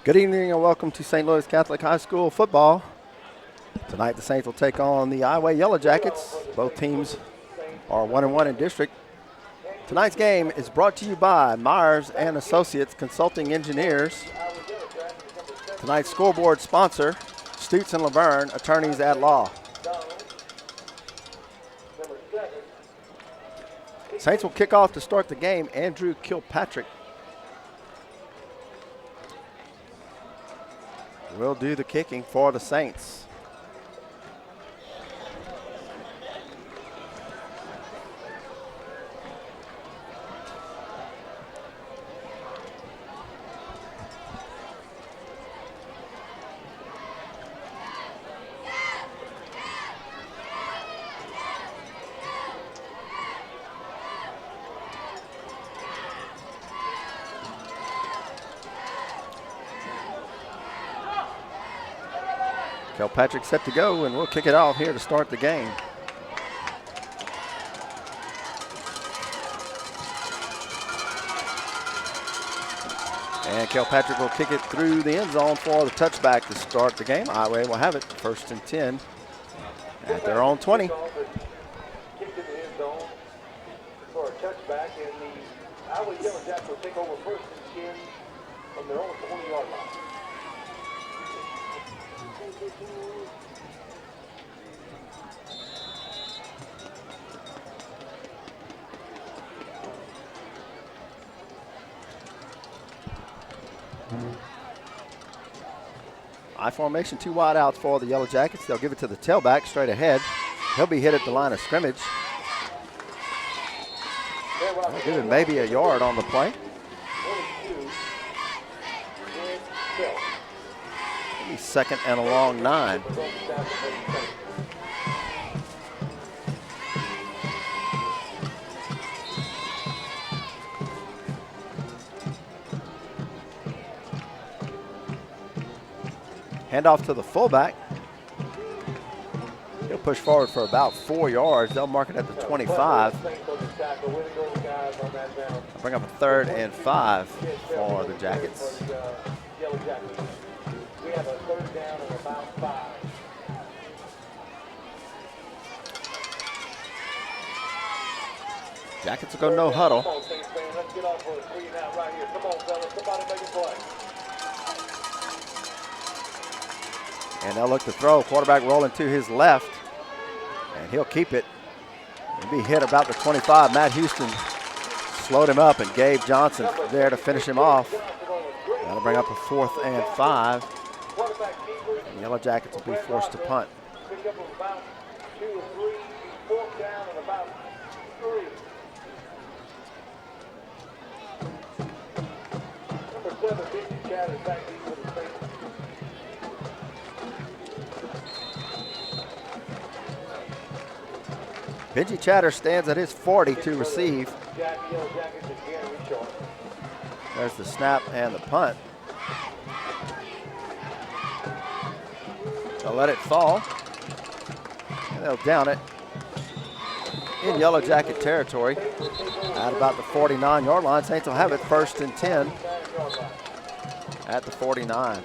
Good evening and welcome to St. Louis Catholic High School football. Tonight the Saints will take on the Iowa Yellow Jackets. Both teams are 1-1 in district. Tonight's game is brought to you by Myers and Associates Consulting Engineers. Tonight's scoreboard sponsor, Stutz and Laverne, attorneys at law. Saints will kick off to start the game. Andrew Kilpatrick will do the kicking for the Saints. Kilpatrick set to go, and we'll kick it off here to start the game. And Kilpatrick will kick it through the end zone for the touchback to start the game. Iowa will have it first and 10 at their own 20. Kicked in the end zone for a touchback, and the Iowa Yellow Jackets will take over first and 10 from their own 20-yard line. I formation, two wide outs for the Yellow Jackets. They'll give it to the tailback straight ahead. He'll be hit at the line of scrimmage. They'll give him maybe a yard on the play. Maybe second and a long 9. Handoff to the fullback. He'll push forward for about 4 yards. They'll mark it at the 25. Bring up a 3rd and 5 for the Jackets. We have a 3rd down and about 5. Jackets will go no huddle. Let's get off for a 3 and out right here. Come on, fellas. Somebody make a play. And they'll look to throw. Quarterback rolling to his left. And he'll keep it. He'll be hit about the 25. Matt Houston slowed him up, and Gabe Johnson there to finish him off. That'll bring up a 4th and 5. And the Yellow Jackets will be forced to punt. Pick up about 2 or 3. 4th down and about 3. Number 7, Benji Chad is back in with the Saints. Benji Chatter stands at his 40 to receive. There's the snap and the punt. They'll let it fall. And they'll down it in Yellow Jacket territory at about the 49-yard line. Saints will have it first and 10 at the 49.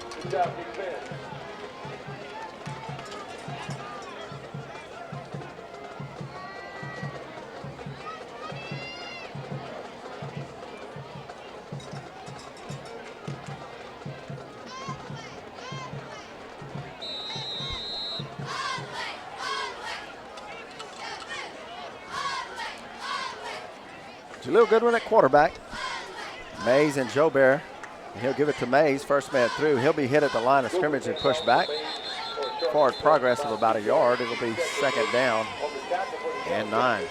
Jaleel Goodwin at quarterback. Mays and Jobert. He'll give it to Mays, first man through. He'll be hit at the line of scrimmage and pushed back. Forward progress of about a yard. It'll be 2nd down and 9.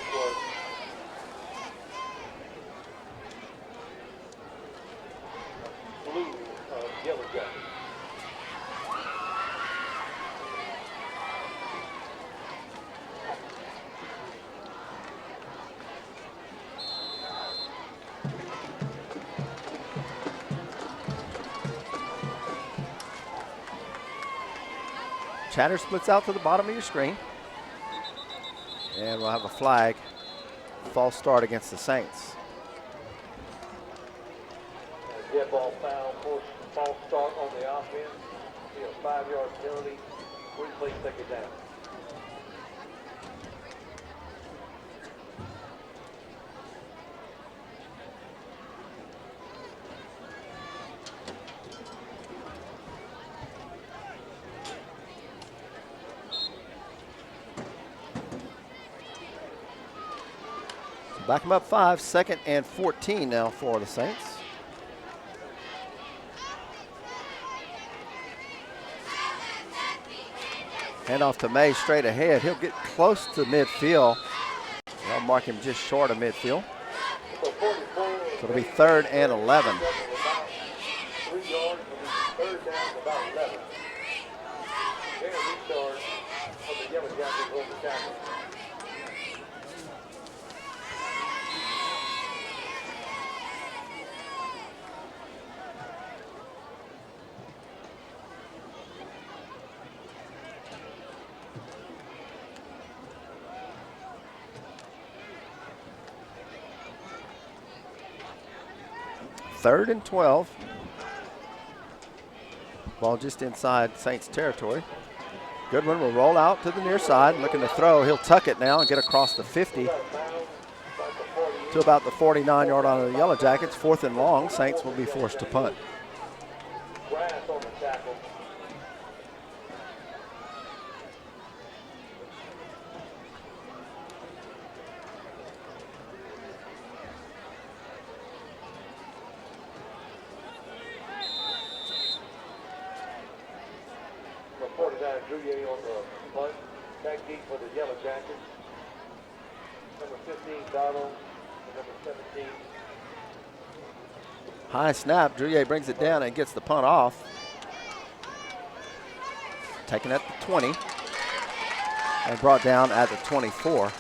Chatter splits out to the bottom of your screen. And we'll have a flag. False start against the Saints. Dead ball foul, forced false start on the offense. Be a 5-yard penalty. Please take it down. Back them up 5, 2nd and 14 now for the Saints. Handoff to May straight ahead. He'll get close to midfield. I'll mark him just short of midfield. So it'll be 3rd and 11. 3 yards, it'll be 3rd down to about 11. Then a restart of the Yellow Jackets on the tackle. Third and 12. Ball just inside Saints territory. Goodwin will roll out to the near side, looking to throw. He'll tuck it now and get across the 50 to about the 49-yard line of the Yellow Jackets. 4th and long. Saints will be forced to punt. Grass on the tackle. Juliet on the punt. Back deep for the Yellow Jackets. Number 15, Donald. And number 17. High snap. Juliet brings it down and gets the punt off. Taken at the 20. And brought down at the 24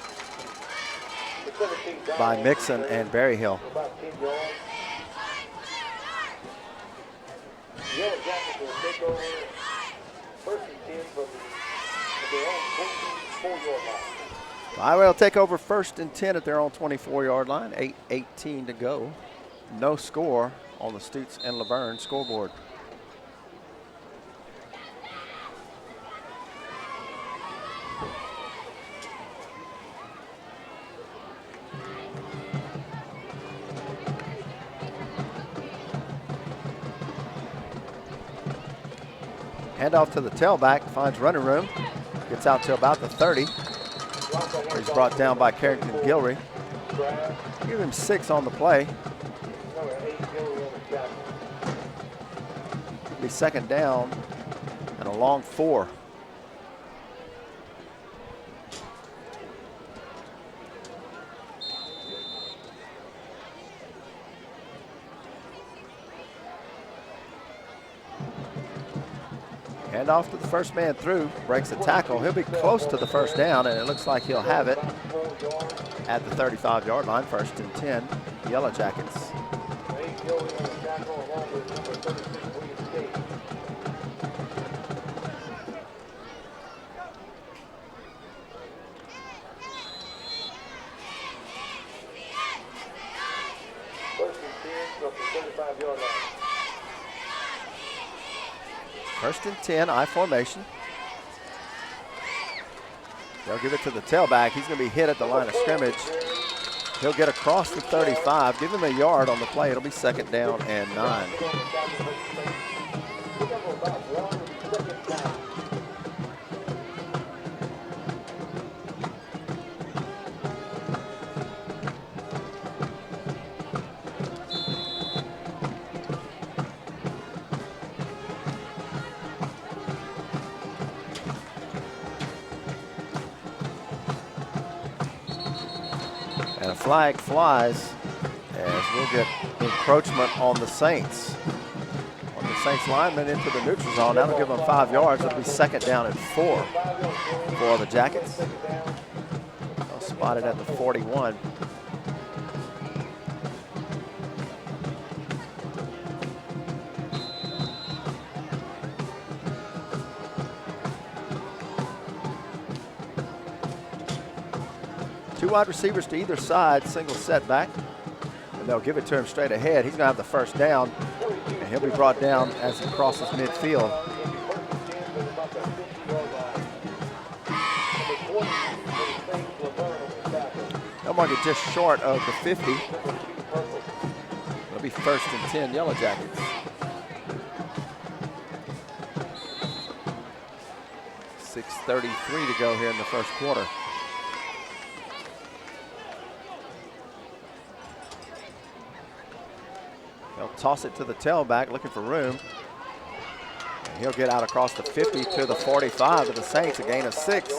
by Mixon and Berryhill. About 10 yards. The Yellow Jackets will take over 1st and 10 from their own 24-yard line. Iowa will take over 1st and 10 at their own 24-yard line. 8:18 to go. No score on the Stutes and Laverne scoreboard. Handoff to the tailback, finds running room, gets out to about the 30. He's brought down by Carrington Gilry. Give him 6 on the play. It'll be 2nd down and a long 4. Hand off to the first man through, breaks a tackle. He'll be close to the 1st down, and it looks like he'll have it at the 35-yard line. 1st and 10, Yellow Jackets. First and 10, I formation. They'll give it to the tailback. He's going to be hit at the line of scrimmage. He'll get across the 35. Give him a yard on the play. It'll be 2nd down and 9. And a flag flies as we'll get encroachment on the Saints. On the Saints lineman into the neutral zone. That'll give them 5 yards. It'll be 2nd down and 4 for the Jackets. They'll spot it at the 41. Two wide receivers to either side, single setback. And they'll give it to him straight ahead. He's going to have the 1st down. And he'll be brought down as he crosses midfield. They'll mark it just short of the 50. It'll be 1st and 10 Yellow Jackets. 6:33 to go here in the first quarter. They'll toss it to the tailback, looking for room. And he'll get out across the 50 to the 45 of the Saints, a gain of 6.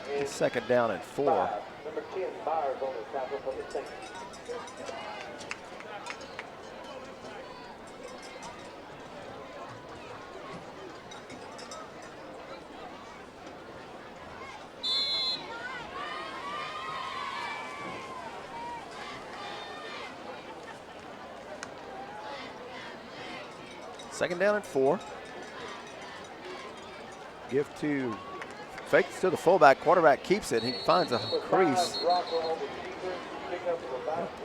It's 2nd down and 4. Number 10, Myers on the tackle for the Saints. Second down and 4. Give to, fakes to the fullback. Quarterback keeps it. He finds a crease.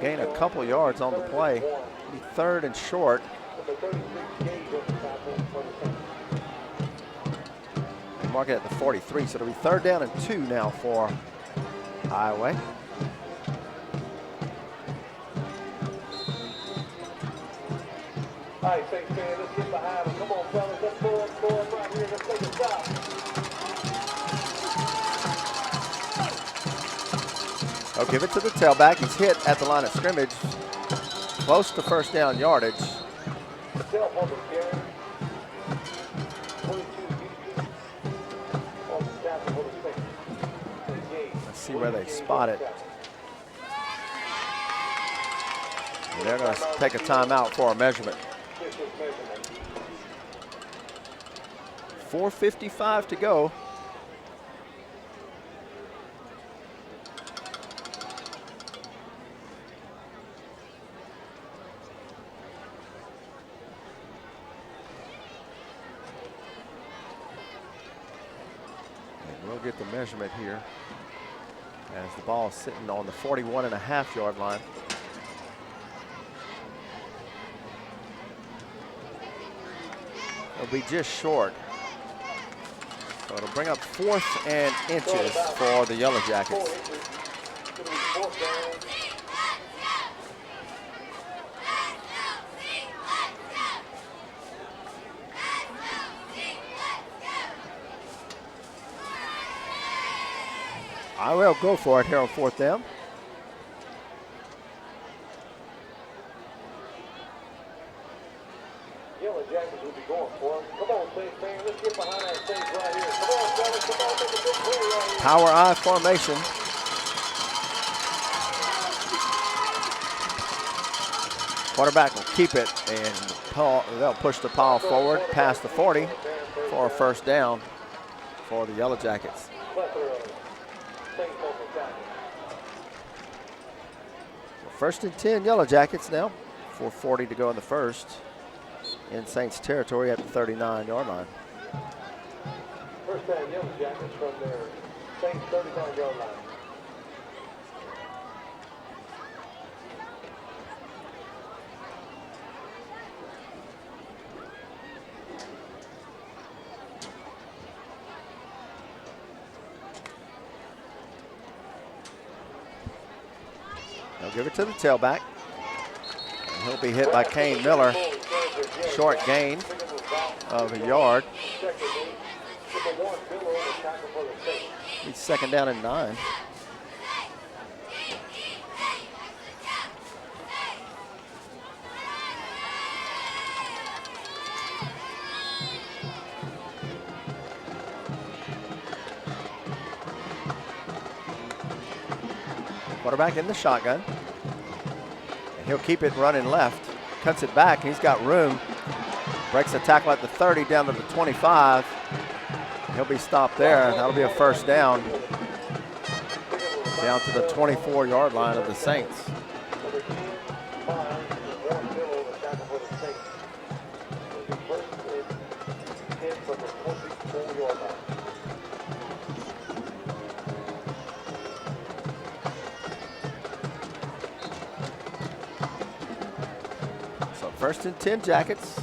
Gain a couple yards on the play. Be 3rd and short. Mark it at the 43, so it'll be 3rd down and 2 now for Highway. All right, Saints fans, let's get behind them. Come on, fellas, let's pull up right here. Let's take a stop. They'll give it to the tailback. He's hit at the line of scrimmage, close to 1st down yardage. The tail for the Gary. 22 Houston. On the tackle for the Saints. Let's see where they spot it. And they're going to take a timeout for a measurement. 4:55 to go. And we'll get the measurement here as the ball is sitting on the 41.5-yard line. It'll be just short. So it'll bring up 4th and inches for the Yellow Jackets. I will go for it here on 4th down. Yellow Jackets will be going for him. Come on, Saints fans, let's get behind that Saints right here. Come on, fellas, come on, make a big play right here. Power I formation. Quarterback will keep it, and they'll push the ball forward past the 40 for a 1st down for the Yellow Jackets. Saints on the tackle. 1st and 10 Yellow Jackets now. 4:40 to go in the first. In Saints territory at the 39-yard line. First down, Yellow Jackets from their Saints 39-yard line. They'll give it to the tailback. And he'll be hit by Kane Miller. Short gain of a yard. He's 2nd down and 9. Quarterback in the shotgun. And he'll keep it running left. Cuts it back. He's got room. Breaks the tackle at the 30 down to the 25. He'll be stopped there. That'll be a 1st down. Down to the 24-yard line of the Saints. First and 10 Jackets.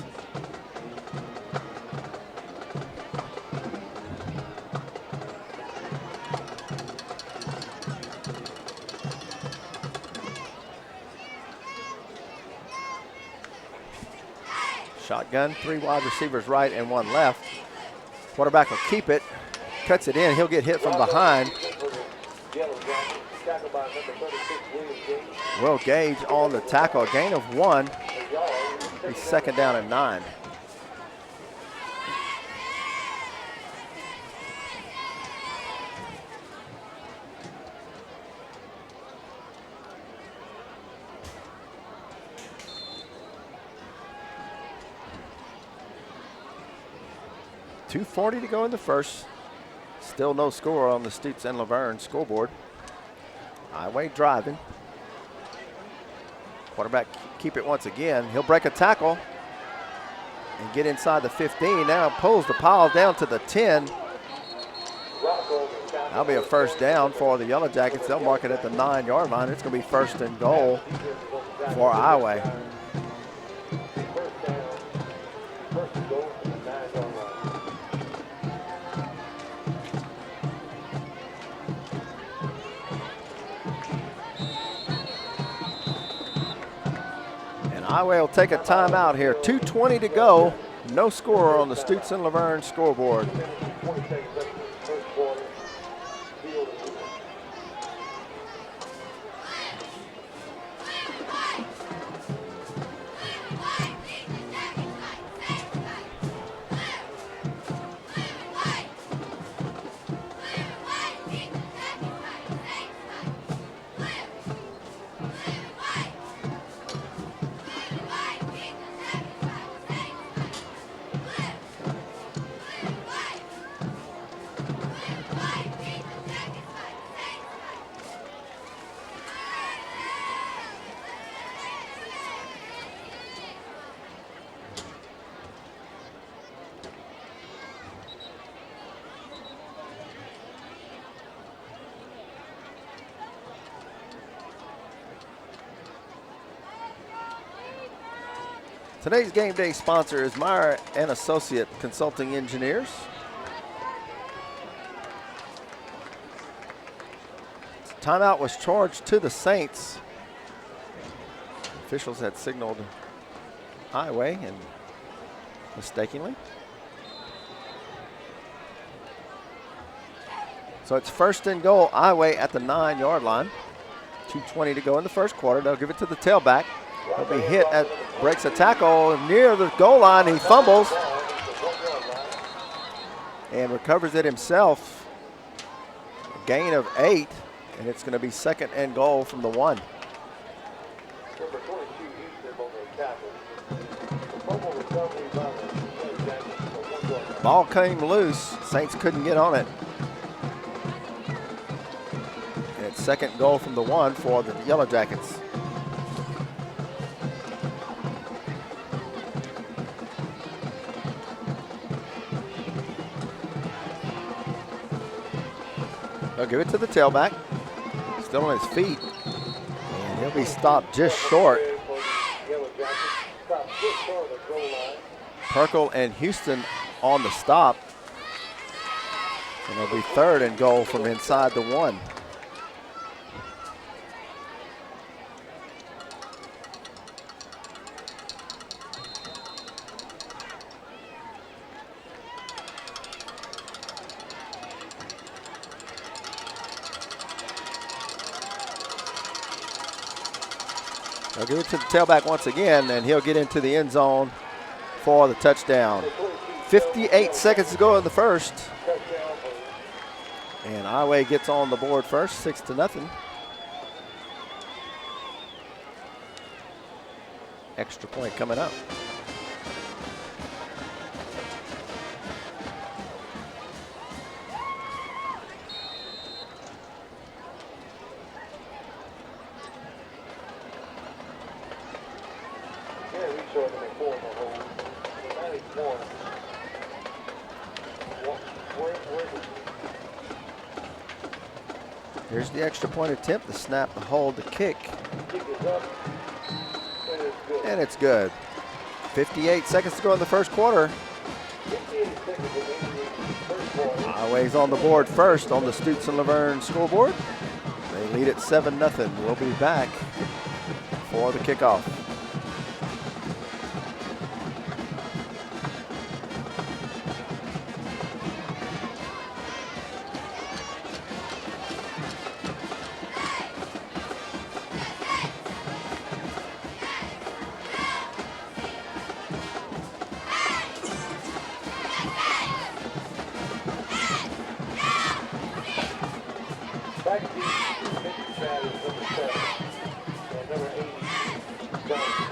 Shotgun, 3 wide receivers right and 1 left. Quarterback will keep it, cuts it in. He'll get hit from behind. Will Gage on the tackle, a gain of 1. He's second down and 9. .240 to go in the first. Still no score on the Stutes and Laverne scoreboard. Highway driving. Quarterback keep it once again. He'll break a tackle and get inside the 15. Now pulls the pile down to the 10. That'll be a first down for the Yellow Jackets. They'll mark it at the 9-yard line. It's going to be first and goal for Highway. Highway will take a timeout here. 2:20 to go. No score on the Stutes and Laverne scoreboard. Today's game day sponsor is Meyer and Associate Consulting Engineers. Timeout was charged to the Saints. Officials had signaled Highway and mistakenly. So it's first and goal, Highway at the 9-yard line. 2:20 to go in the first quarter. They'll give it to the tailback. He'll be hit at, breaks a tackle near the goal line. He fumbles and recovers it himself. A gain of 8, and it's going to be second and goal from the 1. Ball came loose. Saints couldn't get on it. And it's second goal from the 1 for the Yellow Jackets. They'll give it to the tailback. Still on his feet. And he'll be stopped just short. Perkle and Houston on the stop. And it'll be third and goal from inside the 1. They'll give it to the tailback once again, and he'll get into the end zone for the touchdown. 58 seconds to go in the first. And Highway gets on the board first, 6-0. Extra point coming up. Here's the extra point attempt, the snap, the hold, the kick. And it's good. 58 seconds to go in the first quarter. 58 seconds remaining in the first quarter. Highway's on the board first on the Stutes and Laverne scoreboard. They lead it 7-0. We'll be back for the kickoff. Back to the pitching pad is number 7 and number 80, Johnson.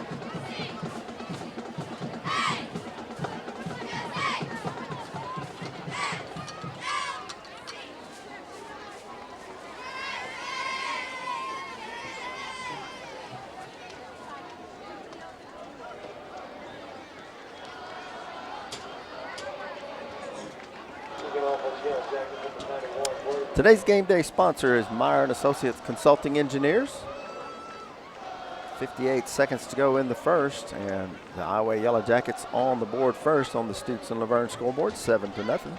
Kicking off on the Yellow Jackets, number 91, Word. Today's game day sponsor is Meyer and Associates Consulting Engineers. 58 seconds to go in the first, and the Iowa Yellow Jackets on the board first on the Stutes and Laverne scoreboard, 7-0.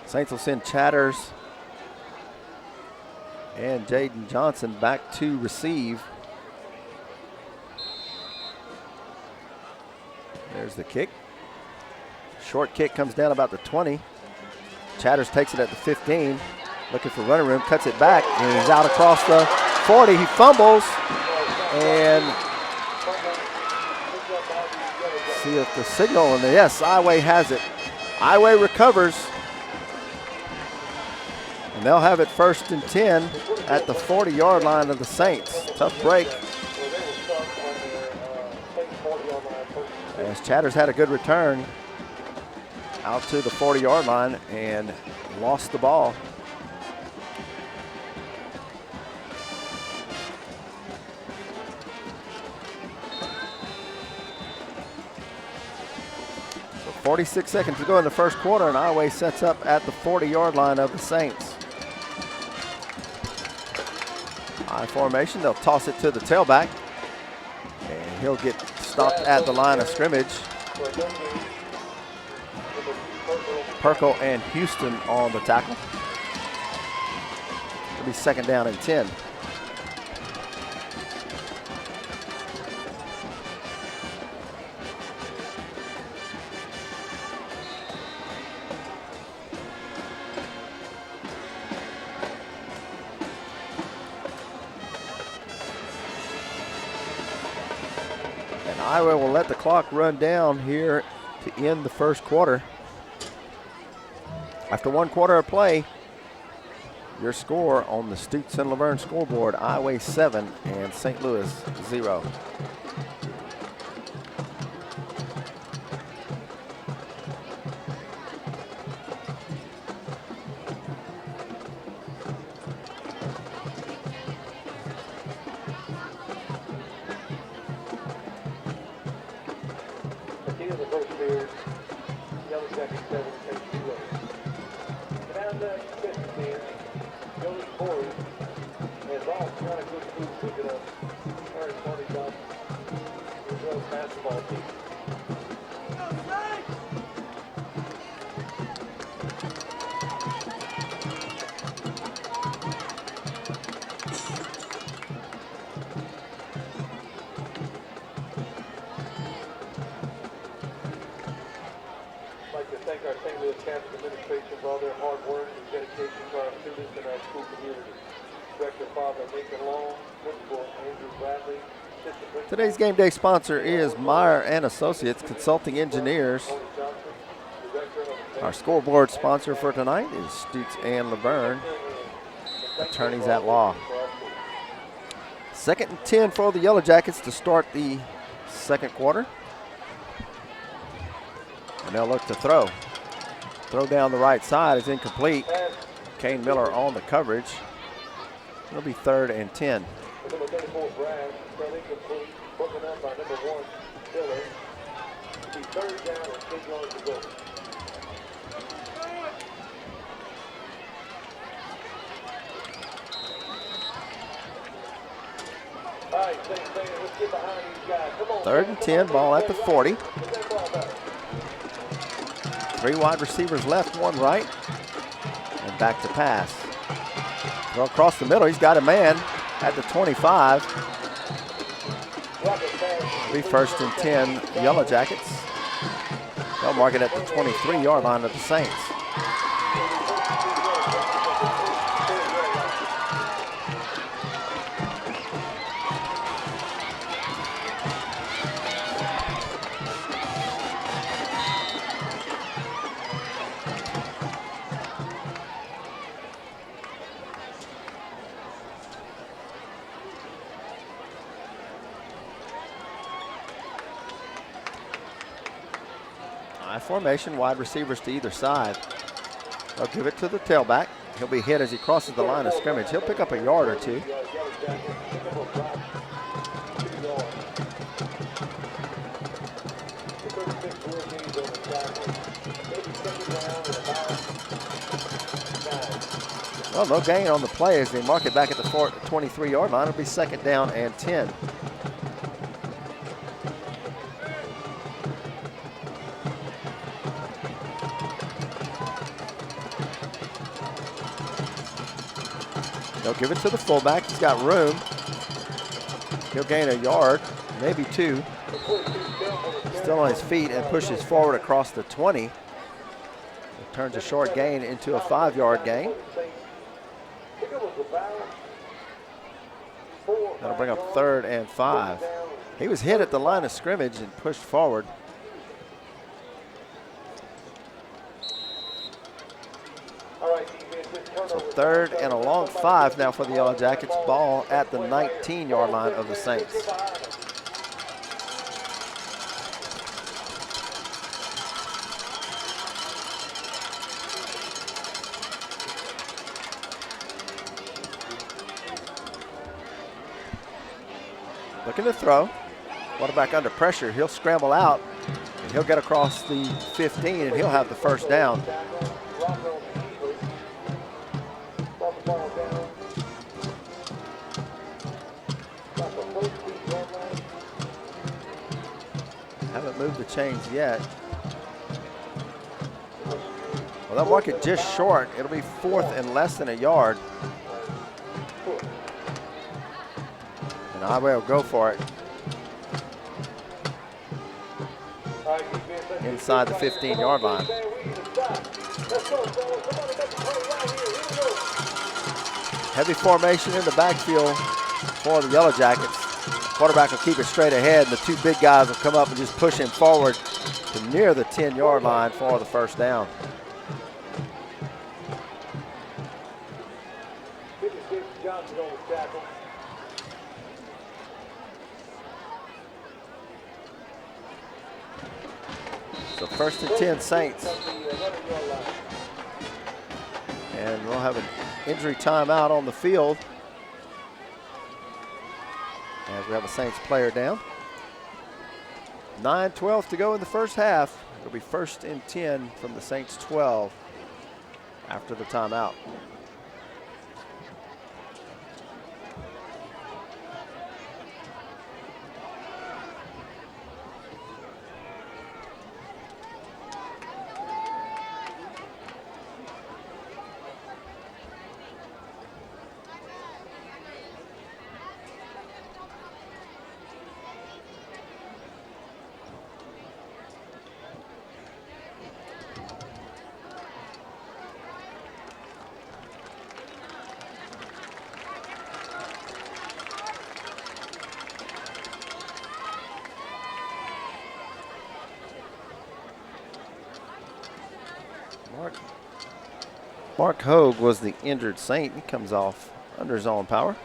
Saints will send Chatters and Jaden Johnson back to receive. There's the kick. Short kick comes down about the 20. Chatters takes it at the 15. Looking for running room, cuts it back, and he's out across the 40. He fumbles, and see if the signal, and yes, Iowa has it. Iowa recovers, and they'll have it 1st and 10 at the 40-yard line of the Saints. Tough break, as Chatters had a good return out to the 40-yard line and lost the ball. So 46 seconds to go in the first quarter, and Iowa sets up at the 40-yard line of the Saints. I formation, they'll toss it to the tailback, and he'll get stopped at the line of scrimmage. Perkle and Houston on the tackle. It'll be 2nd down and 10. And Iowa will let the clock run down here to end the first quarter. After 1 quarter of play, your score on the Stutes and Laverne scoreboard, Iowa 7 and St. Louis 0. At the end of the first period, Yellow Jackets 7, St. Louis. And the special team, Joey Corey, has all kind of good food picking up. Aaron Tony Johnson, his girls basketball team. I'd like to thank our St. Louis Catholic administration for all their hard work and dedication to our students and our school community. Director Father Nathan Long, Principal Andrew Bradley, Assistant Principal Today's game day sponsor is Meyer and Associates Consulting Engineers. Tony Johnson, Director of Our scoreboard sponsor for tonight is Stutes and Laverne, attorneys at law. 2nd and 10 for the Yellow Jackets to start the second quarter. And they'll look to throw. Throw down the right side is incomplete. Kane Miller on the coverage. It'll be 3rd and 10. Number 34, Brad, fell incomplete, broken up by number 1, Miller. It'll be 3rd down and 10 yards to go. right, same thing. Let's get behind these guys. Come on. 3rd and 10, ball at the 40. Get that ball back. 3 wide receivers left, 1 right. And back to pass. Throw across the middle. He's got a man at the 25. Be 1st and 10, Yellow Jackets. They'll mark it at the 23-yard line of the Saints. Formation, wide receivers to either side. They'll give it to the tailback. He'll be hit as he crosses the line of scrimmage. He'll pick up a yard or 2. Well, no gain on the play as they mark it back at the 23-yard line. It'll be 2nd down and 10. They'll give it to the fullback. He's got room. He'll gain a yard, maybe 2. Still on his feet and pushes forward across the 20. It turns a short gain into a 5-yard gain. That'll bring up 3rd and 5. He was hit at the line of scrimmage and pushed forward. So 3rd and a long 5 now for the Yellow Jackets. Ball at the 19-yard line of the Saints. Looking to throw. Quarterback under pressure. He'll scramble out and he'll get across the 15 and he'll have the 1st down. Haven't moved the chains yet. Well, they'll mark it just short. It'll be 4th and less than a yard. And Highway will go for it. Inside the 15-yard line. Heavy formation in the backfield for the Yellow Jackets. Quarterback will keep it straight ahead, and the 2 big guys will come up and just push him forward to near the 10-yard line for the 1st down. So 1st and 10 Saints. And we'll have an injury timeout on the field as we have a Saints player down. 9:12 to go in the 1st half. It'll be 1st and 10 from the Saints 12 after the timeout. Mark Hogue was the injured Saint. He comes off under his own power.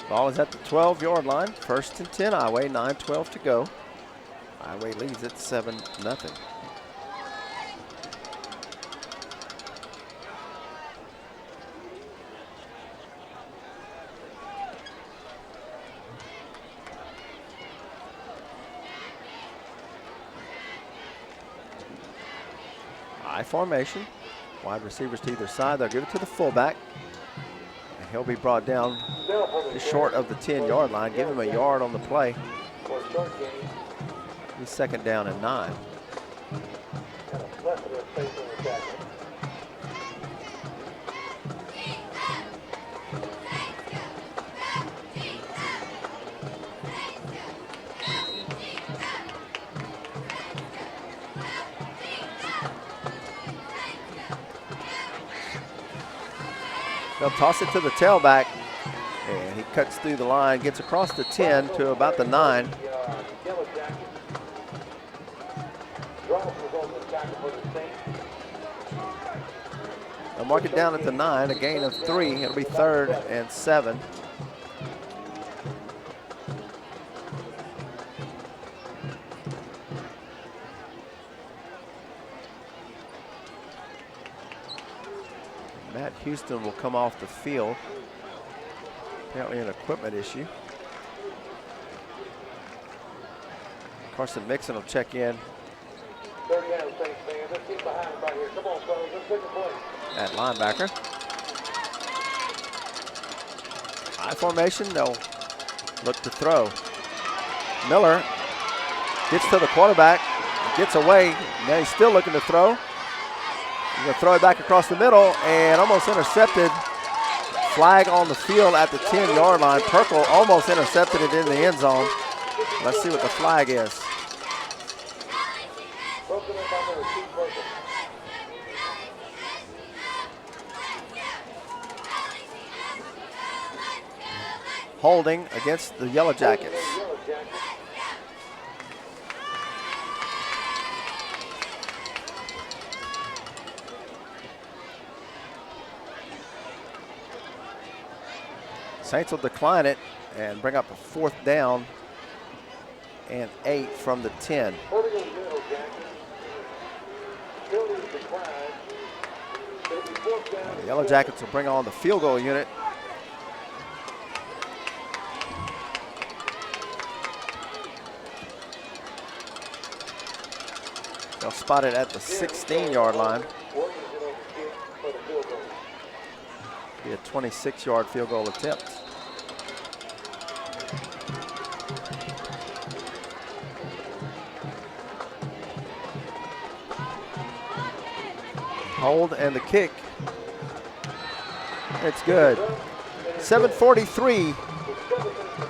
Ball is at the 12-yard line. 1st and 10 Highway, 9:12 to go. Highway leads at 7-0. I formation. Wide receivers to either side. They'll give it to the fullback. And he'll be brought down just short of the 10-yard line. Give him a yard on the play. He's second down and 9. They'll toss it to the tailback, and he cuts through the line, gets across the 10 to about the 9. They'll mark it down at the 9, a gain of 3. It'll be 3rd and 7. Matt Houston will come off the field. Apparently an equipment issue. Carson Mixon will check in. At linebacker. High formation, they'll look to throw. Miller gets to the quarterback, gets away. Now he's still looking to throw. He's going to throw it back across the middle and almost intercepted. Flag on the field at the 10-yard line. Perkle almost intercepted it in the end zone. Let's see what the flag is. Holding against the Yellow Jackets. Saints will decline it and bring up a 4th down and 8 from the 10. The Yellow Jackets will bring on the field goal unit. They'll spot it at the 16-yard line. Be a 26-yard field goal attempt. Hold and the kick. It's good. 7:43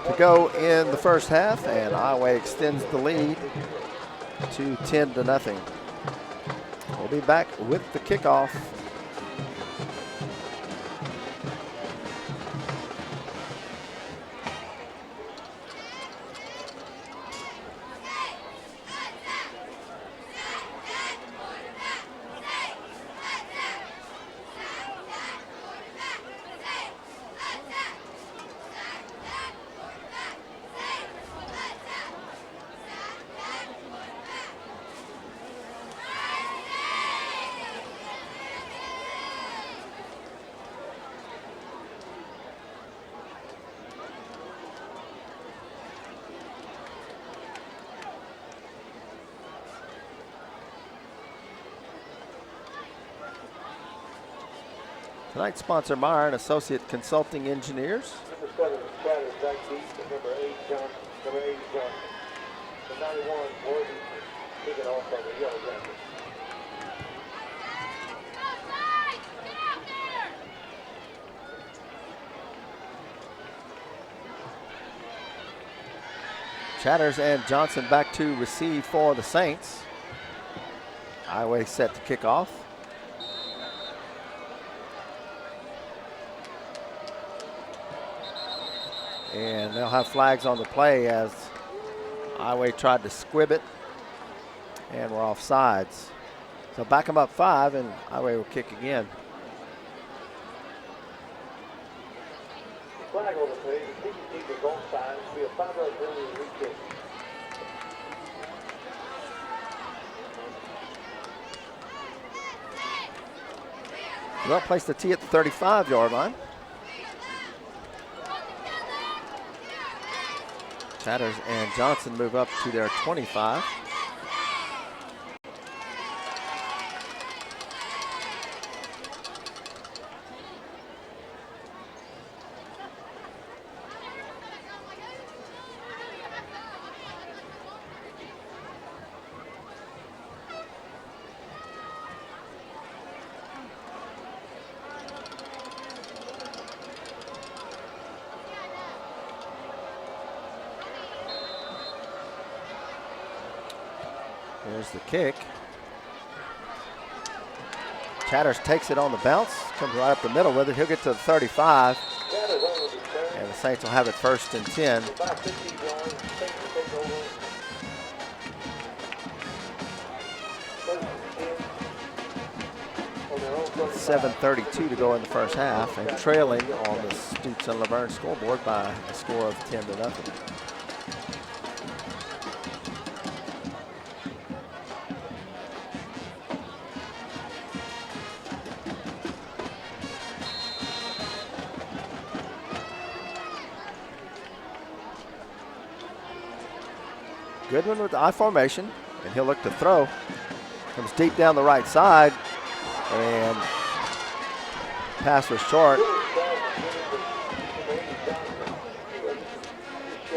to go in the first half, and Iowa extends the lead to 10-0. We'll be back with the kickoff. Tonight's sponsor, Meyer and Associate Consulting Engineers. Number 7 is Chatter, Zach Deep, and number 8, Johnson. Number 8 is Johnson. The 91, Morgan, taken off by the Yellow Jackets. Chatters and Johnson back to receive for the Saints. Highway set to kick off. And they'll have flags on the play as Iowa tried to squib it and we're off sides. So back them up 5 and Iowa will kick again. Flag on the play, the TBT is on side. It'll be a 5-yard penalty and re-kick. They'll place the tee at the 35-yard line. Chatters and Johnson move up to their 25. Here's the kick. Chatters takes it on the bounce, comes right up the middle with it. He'll get to the 35, and the Saints will have it 1st and 10. 7:32 to go in the first half, and trailing on the Stutes and Laverne scoreboard by a score of 10-0. Goodwin with the I formation, and he'll look to throw. Comes deep down the right side, and pass was short.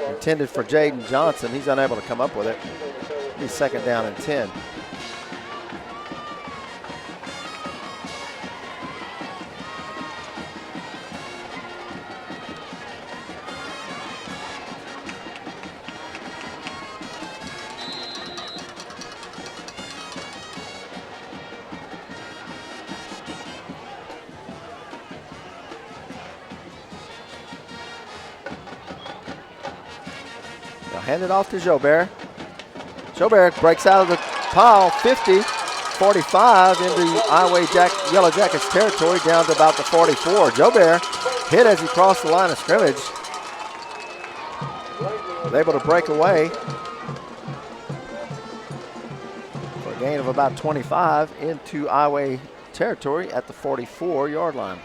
Intended for Jaden Johnson. He's unable to come up with it. He's 2nd down and 10. Hand it off to Jobert. Jobert breaks out of the pile, 50, 45 into Yellow Jackets territory, down to about the 44. Jobert hit as he crossed the line of scrimmage. Was able to break away for a gain of about 25 into Iowa territory at the 44-yard line.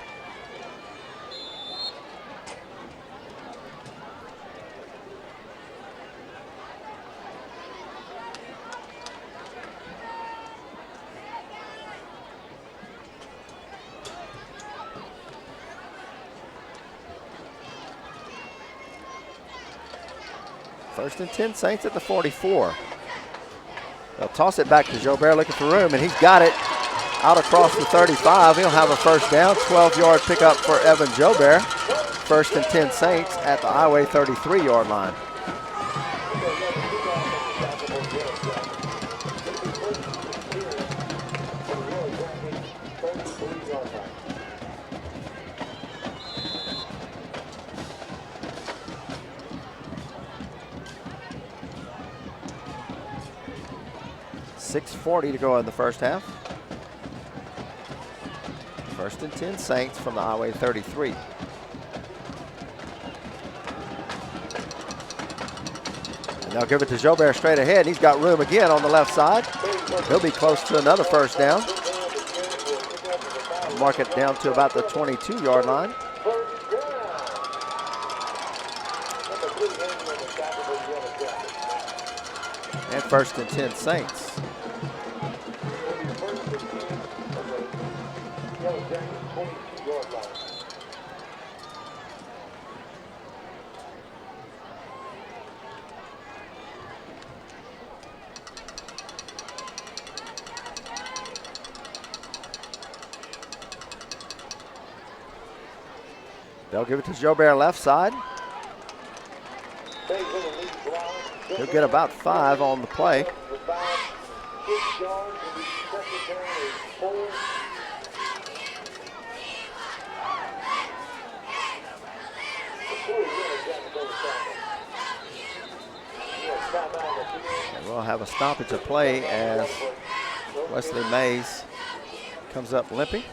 First and 10, Saints at the 44. They'll toss it back to Jobert looking for room, and he's got it out across the 35. He'll have a first down, 12-yard pickup for Evan Jobert. First and 10, Saints at the Iowa 33-yard line. .640 to go in the first half. First and 10, Saints from the Iowa 33. And they'll give it to Jobert straight ahead. He's got room again on the left side. He'll be close to another first down. Mark it down to about the 22-yard line. And first and 10, Saints. They'll give it to Jobert left side. He'll get about 5 on the play. And we'll have a stoppage of play as Wesley Mays comes up limping.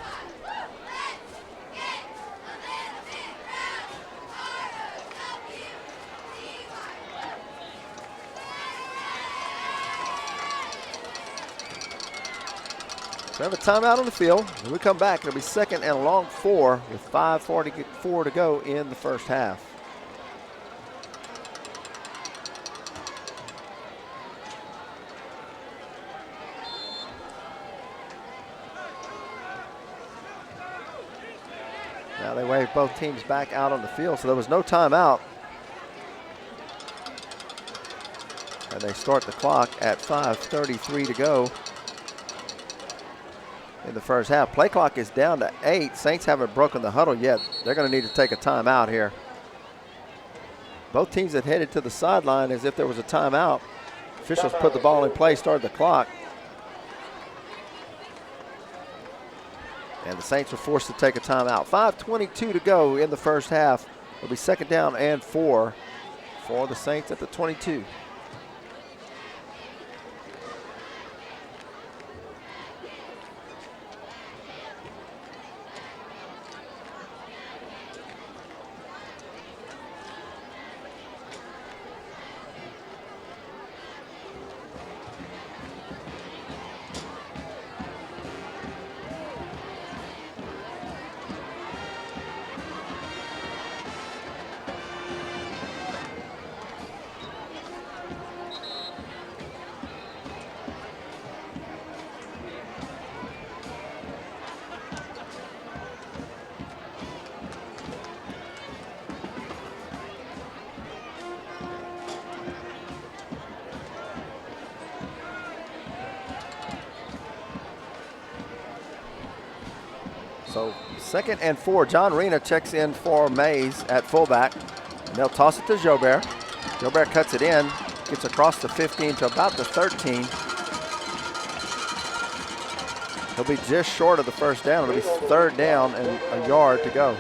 We have a timeout on the field. When we come back, it'll be 2nd and a long 4 with 5:44 to go in the first half. Now they wave both teams back out on the field, so there was no timeout. And they start the clock at 5:33 to go in the first half. Play clock is down to 8. Saints haven't broken the huddle yet. They're going to need to take a timeout here. Both teams had headed to the sideline as if there was a timeout. Officials put the ball in play, started the clock. And the Saints are forced to take a timeout. 5:22 to go in the first half. It'll be 2nd down and 4 for the Saints at the 22. So 2nd and 4. John Rena checks in for Mays at fullback. And they'll toss it to Jobert. Jobert cuts it in, gets across the 15 to about the 13. He'll be just short of the first down. It'll be 3rd down and a yard to go.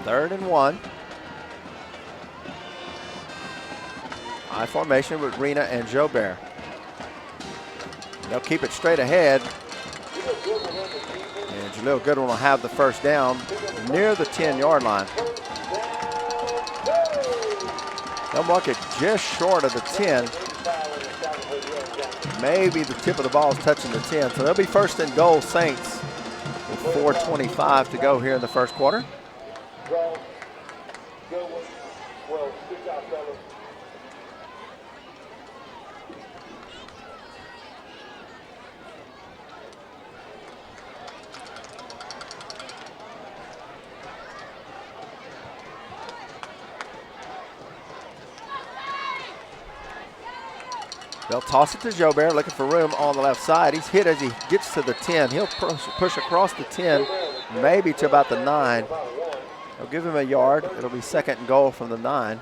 Third and 1. High formation with Rena and Jobert. They'll keep it straight ahead. And Jaleel Goodwin will have the first down near the 10-yard line. They'll mark it just short of the 10. Maybe the tip of the ball is touching the 10. So they'll be 1st and goal Saints with 4:25 to go here in the first quarter. They'll toss it to Jobert, looking for room on the left side. He's hit as he gets to the 10. He'll push across the 10, maybe to about the 9. They'll give him a yard. It'll be 2nd and goal from the 9.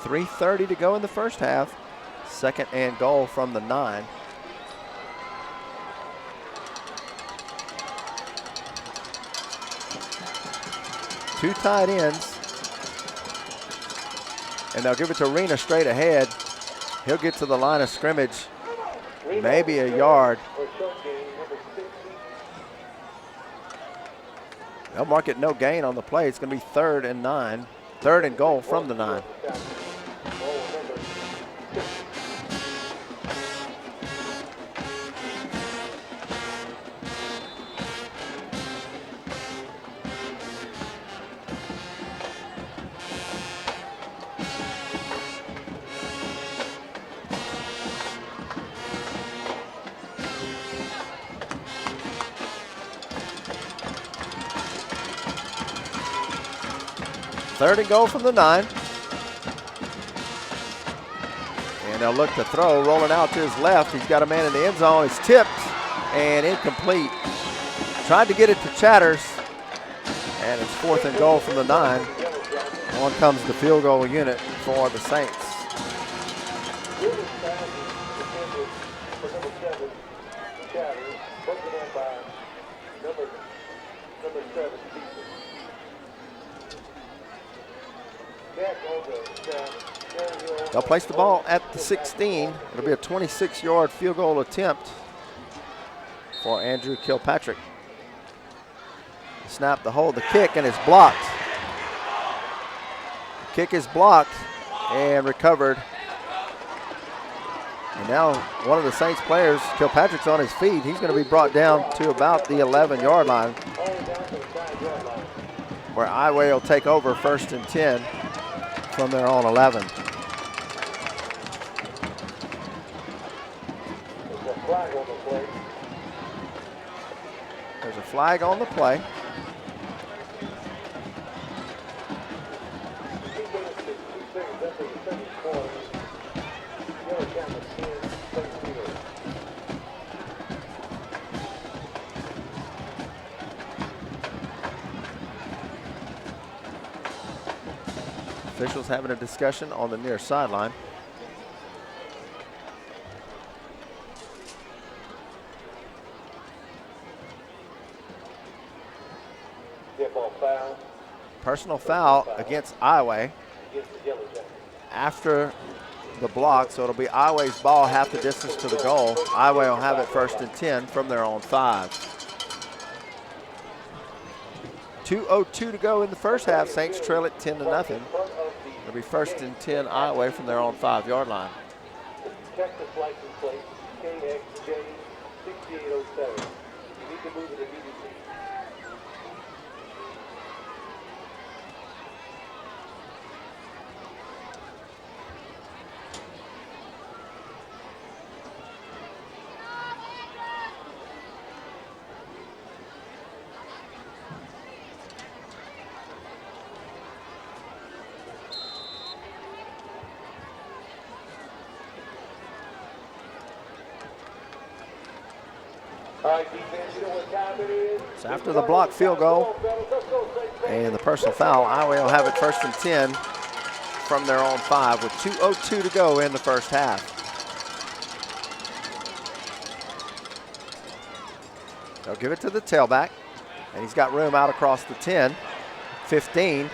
.330 to go in the first half. 2nd and goal from the 9. Two tight ends. And they'll give it to Rena straight ahead. He'll get to the line of scrimmage, maybe a yard. They'll mark it no gain on the play. It's going to be 3rd and 9. 3rd and goal from the 9. Third and goal from the 9. And they'll look to throw, rolling out to his left. He's got a man in the end zone. It's tipped and incomplete. Tried to get it to Chatters. And it's 4th and goal from the 9. On comes the field goal unit for the Saints. They'll place the ball at the 16. It'll be a 26-yard field goal attempt for Andrew Kilpatrick. The snap, the hold, the kick, and it's blocked. Kick is blocked and recovered. And now one of the Saints players, Kilpatrick's on his feet. He's going to be brought down to about the 11-yard line, where Iway will take over 1st and 10 from their own 11. There's a flag on the play. Officials having a discussion on the near sideline. Personal foul against Iway after the block, so it'll be Iway's ball half the distance to the goal. Iway will have it 1st and 10 from their own 5. 2:02 to go in the first half. Saints trail it 10-0. It'll be 1st and 10 Iway from their own 5-yard line. Texas license plate KXJ 6807. You need to move it immediately. So after the block field goal and the personal foul, Iway will have it 1st and 10 from their own 5 with 2:02 to go in the first half. They'll give it to the tailback, and he's got room out across the 10, 15.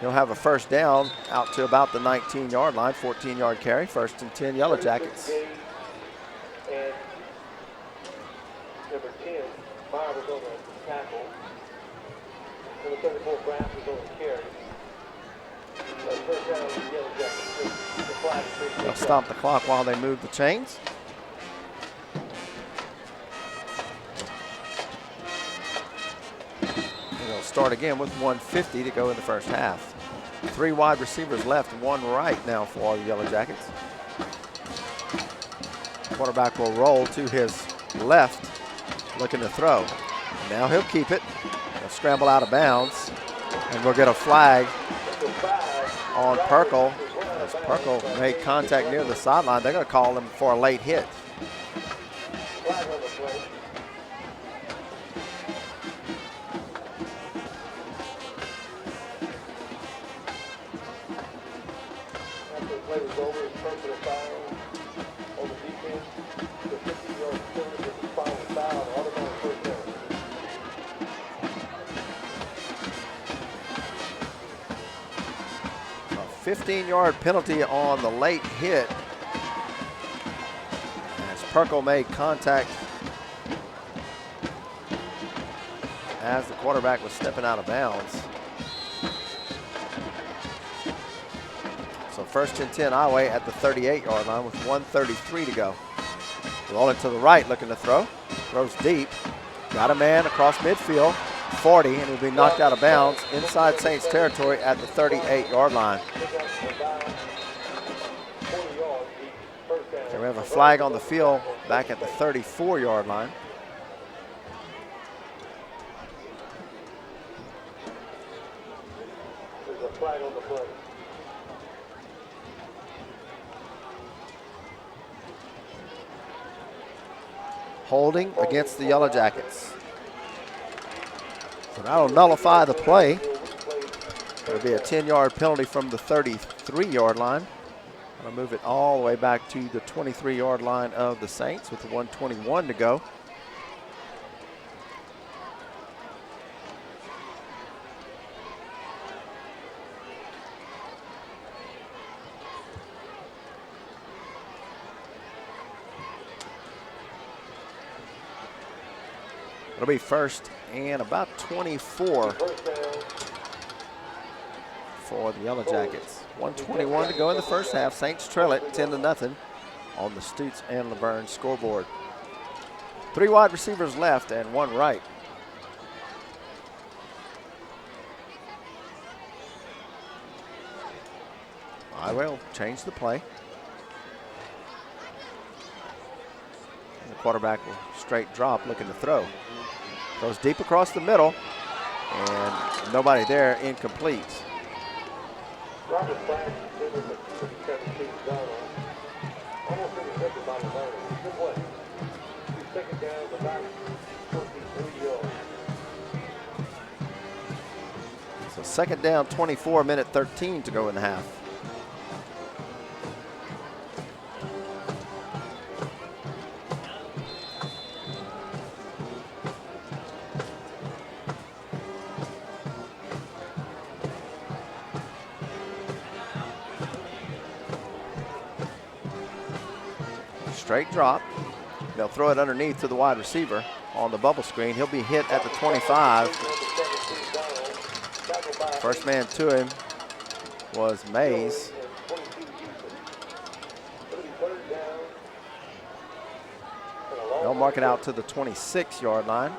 He'll have a first down out to about the 19-yard line, 14-yard carry, 1st and 10 Yellow Jackets. And number 10, Meyer was on the tackle. Number 34, Brass was on the carry. First down on the Yellow Jackets. The flag is They'll stop the clock while they move the chains. And they'll start again with 1:50 to go in the first half. 3 wide receivers left, 1 right now for the Yellow Jackets. Quarterback will roll to his left, looking to throw. And now he'll keep it. He'll scramble out of bounds, and we'll get a flag on Perkle. As Perkle made contact near the sideline, they're going to call him for a late hit. A 15-yard penalty on the late hit as Perkle made contact as the quarterback was stepping out of bounds. So 1st and 10 Iway at the 38-yard line with 1:33 to go. Rolling to the right, looking to throw. Throws deep. Got a man across midfield, 40, and he'll be knocked out of bounds inside Saints territory at the 38-yard line. So we have a flag on the field back at the 34-yard line. There's a flag on the play. Holding against the Yellow Jackets. So that'll nullify the play. It'll be a 10-yard penalty from the 33-yard line. I'll move it all the way back to the 23-yard line of the Saints with 1:21 to go. It'll be 1st and about 24 for the Yellow Jackets. 1:21 to go in the first half. Saints trail it 10-0 on the Stutes and Laverne scoreboard. 3 wide receivers left and 1 right. I will change the play. And the quarterback will straight drop, looking to throw. Throws deep across the middle, and nobody there, incomplete. Robert Flash did with the 17 Donald. Almost intercepted by Laverne. Good play. 2nd down, about 23 yards. So 2nd down, 24, minute 13 to go in the half. Straight drop. They'll throw it underneath to the wide receiver on the bubble screen. He'll be hit at the 25. First man to him was Mays. They'll mark it out to the 26-yard line.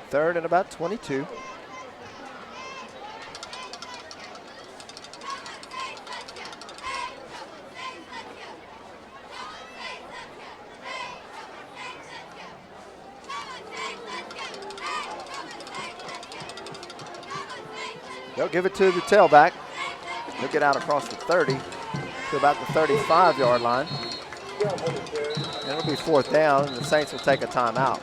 Third and about 22. They'll give it to the tailback. He'll get out across the 30 to about the 35-yard line. And it'll be 4th down, and the Saints will take a timeout.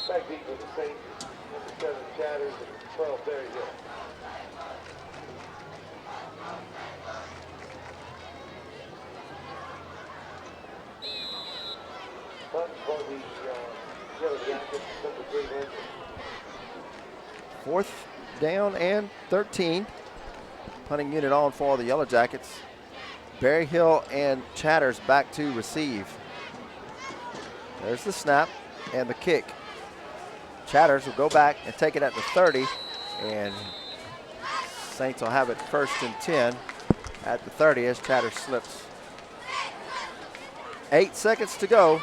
Back deep with the Saints, number 7 Chatters, and 12 Berry Hill. Punt for the Yellow Jackets, number 3 Lincoln. 4th down and 13. Punting unit on for the Yellow Jackets. Berryhill and Chatters back to receive. There's the snap and the kick. Chatters will go back and take it at the 30, and Saints will have it 1st and 10 at the 30 as Chatters slips. 8 seconds to go.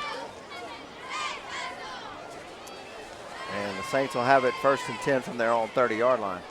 And the Saints will have it 1st and 10 from their own 30-yard line.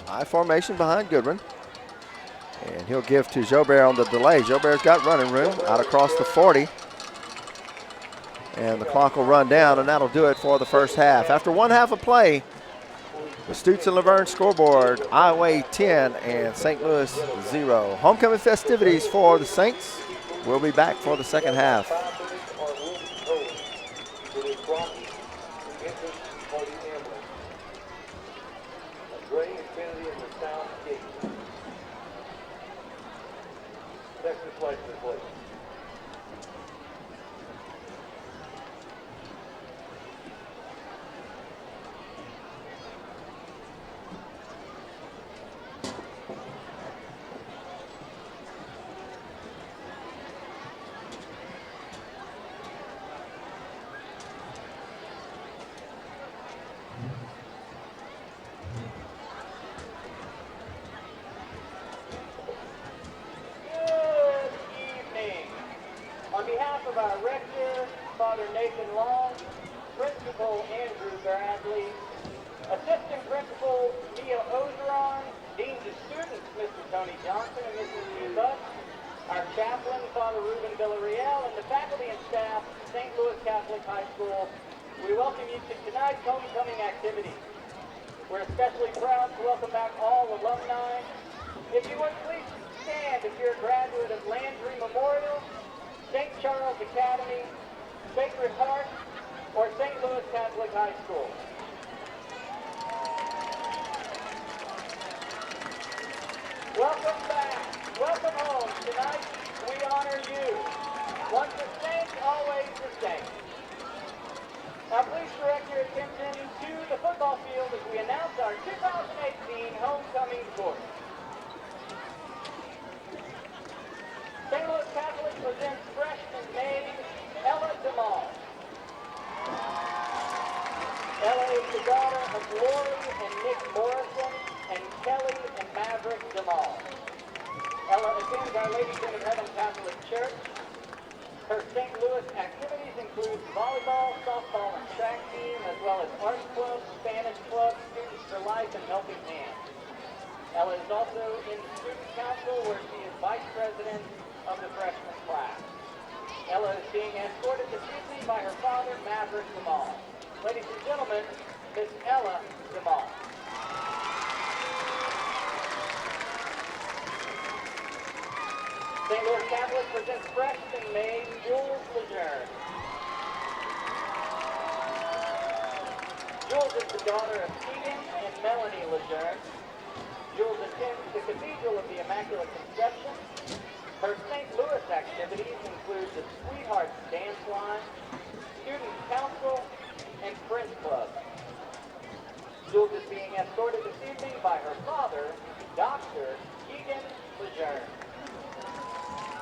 High formation behind Goodwin. And he'll give to Jobert on the delay. Jobert's got running room out across the 40. And the clock will run down, and that'll do it for the first half. After 1 half of play, the Stutes and Laverne scoreboard, Iowa 10 and St. Louis 0. Homecoming festivities for the Saints. We'll be back for the second half. of our rector, Father Nathan Long, Principal Andrew Bradley, Assistant Principal Mia Ozeron, Deans of Students Mr. Tony Johnson and Mrs. Hugh Butt, our chaplain, Father Ruben Villarreal, and the faculty and staff of St. Louis Catholic High School, we welcome you to tonight's homecoming activities. We're especially proud to welcome back all alumni. If you would please stand if you're a graduate of Landry Memorial, St. Charles Academy, Sacred Heart, or St. Louis Catholic High School. Welcome back. Welcome home. Tonight, we honor you. Once a saint, always the same. Now please direct your attention to the football field as we announce our 2018 homecoming court. St. Louis Catholic presents freshman maid Ella DeMall. Ella is the daughter of Lori and Nick Morrison and Kelly and Maverick DeMall. Ella attends Our Lady Queen of Heaven Catholic Church. Her St. Louis activities include volleyball, softball, and track team, as well as art club, Spanish club, Students for Life, and Helping Hands. Ella is also in the student council, where she is vice president of the freshman class. Ella is being escorted this evening by her father, Maverick DeMall. Ladies and gentlemen, Miss Ella DeMall. St. Louis Catholic presents freshman maid Jules Lejeune. Jules is the daughter of Keegan and Melanie Lejeune. Jules attends the Cathedral of the Immaculate Conception. Her St. Louis activities include the Sweethearts Dance Line, Student Council, and Friends Club. Jules is being escorted this evening by her father, Dr. Keegan Lejeune.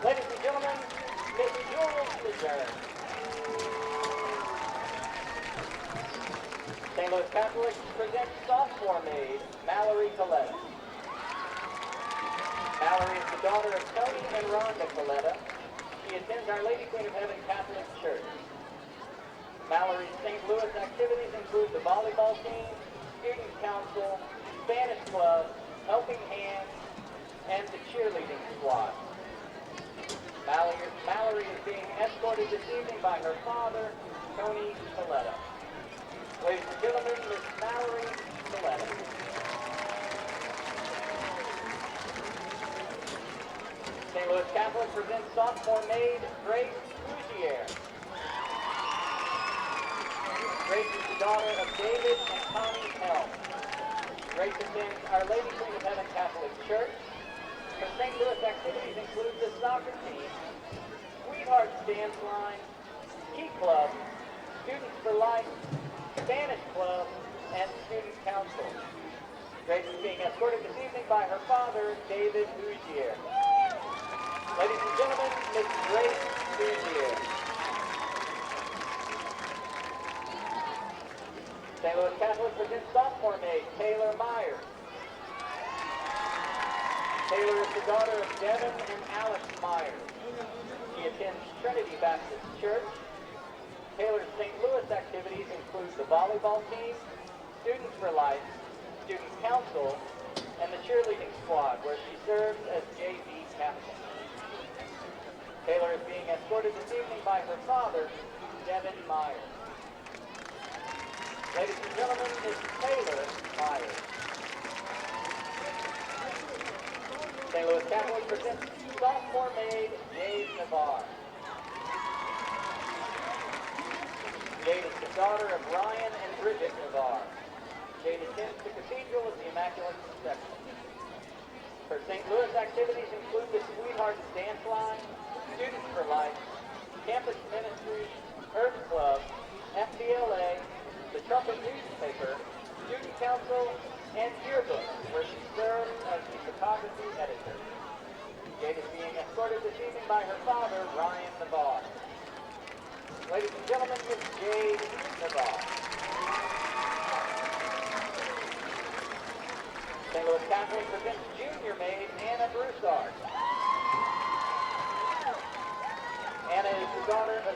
Ladies and gentlemen, Miss Jules Lejeune. St. Louis Catholic presents sophomore maid Mallory Coletta. Mallory is the daughter of Tony and Rhonda Coletta. She attends Our Lady Queen of Heaven Catholic Church. Mallory's St. Louis activities include the volleyball team, student council, Spanish club, Helping Hands, and the cheerleading squad. Mallory is being escorted this evening by her father, Tony Coletta. Ladies and gentlemen, Miss Mallory Coletta. St. Louis Catholic presents sophomore maid Grace Bougier. Grace is the daughter of David and Connie Helm. Grace attends Our Lady Queen of Heaven Catholic Church. Her St. Louis activities include the soccer team, Sweethearts Dance Line, Key Club, Students for Life, Spanish Club, and Student Council. Grace is being escorted this evening by her father, David Bougier. Ladies and gentlemen, Miss Grace Bougier. St. Louis Catholic presents sophomore maid Taylor Myers. Taylor is the daughter of Devin and Alex Myers. She attends Trinity Baptist Church. Taylor's St. Louis activities include the volleyball team, Students for Life, Student Council, and the cheerleading squad, where she serves as JV captain. Taylor is being escorted this evening by her father, Devin Myers. Ladies and gentlemen, Miss Taylor Myers. St. Louis Catholic presents sophomore maid Jade Navarre. Jade is the daughter of Ryan and Bridget Navarre. Jade attends the Cathedral of the Immaculate Conception. Her St. Louis activities include the Sweethearts Dance Line, Students for Life, Campus Ministry, Earth Club, FBLA, the Trumpet Newspaper, Student Council, and Yearbook, where she serves as the photography editor. Jade is being escorted this evening by her father, Ryan Navarre. Ladies and gentlemen, Miss Jade Navarre. St. Louis Catholic presents junior maid Anna Broussard. Anna is the daughter of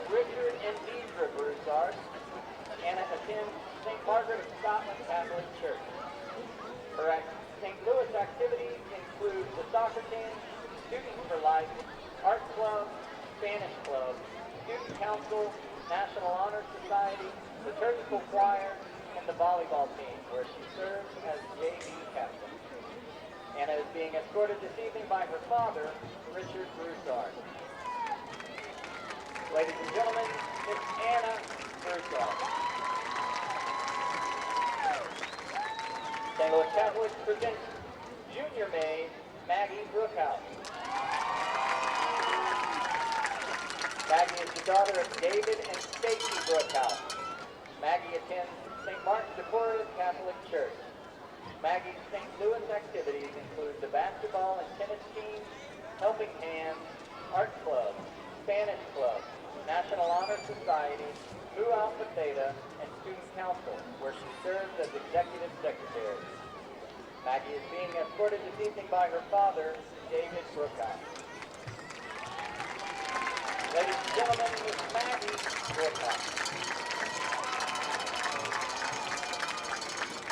Broussard. Anna attends St. Margaret of Scotland Catholic Church. Her St. Louis activities include the soccer team, Students for Life, Art Club, Spanish Club, Student Council, National Honor Society, liturgical choir, and the volleyball team, where she serves as JV captain. Anna is being escorted this evening by her father, Richard Broussard. Ladies and gentlemen, Miss Anna Broussard. St. Louis Catholic presents junior maid Maggie Brookhouse. Maggie is the daughter of David and Stacy Brookhouse. Maggie attends St. Martin de Porres Catholic Church. Maggie's St. Louis activities include the basketball and tennis teams, Helping Hands, Art Club, Spanish Club, National Honor Society, Mu Alpha Theta, and Student Council, where she serves as Executive Secretary. Maggie is being escorted this evening by her father, David Brookhouse. Ladies and gentlemen, Miss Maggie Brookhouse.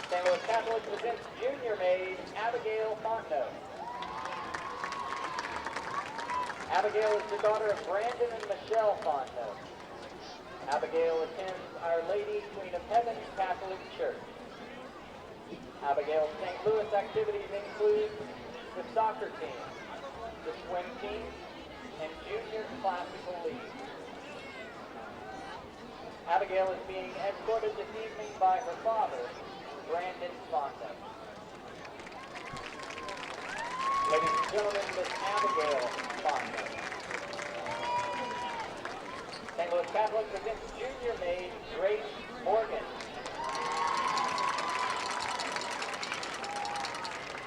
St. Louis Catholic presents junior maid Abigail Fontenot. Abigail is the daughter of Brandon and Michelle Fontenot. Abigail attends Our Lady Queen of Heaven Catholic Church. Abigail's St. Louis activities include the soccer team, the swim team, and junior classical league. Abigail is being escorted this evening by her father, Brandon Fontenot. Ladies and gentlemen, Miss Abigail Fontenot. St. Louis Catholic presents junior maid Grace Morgan.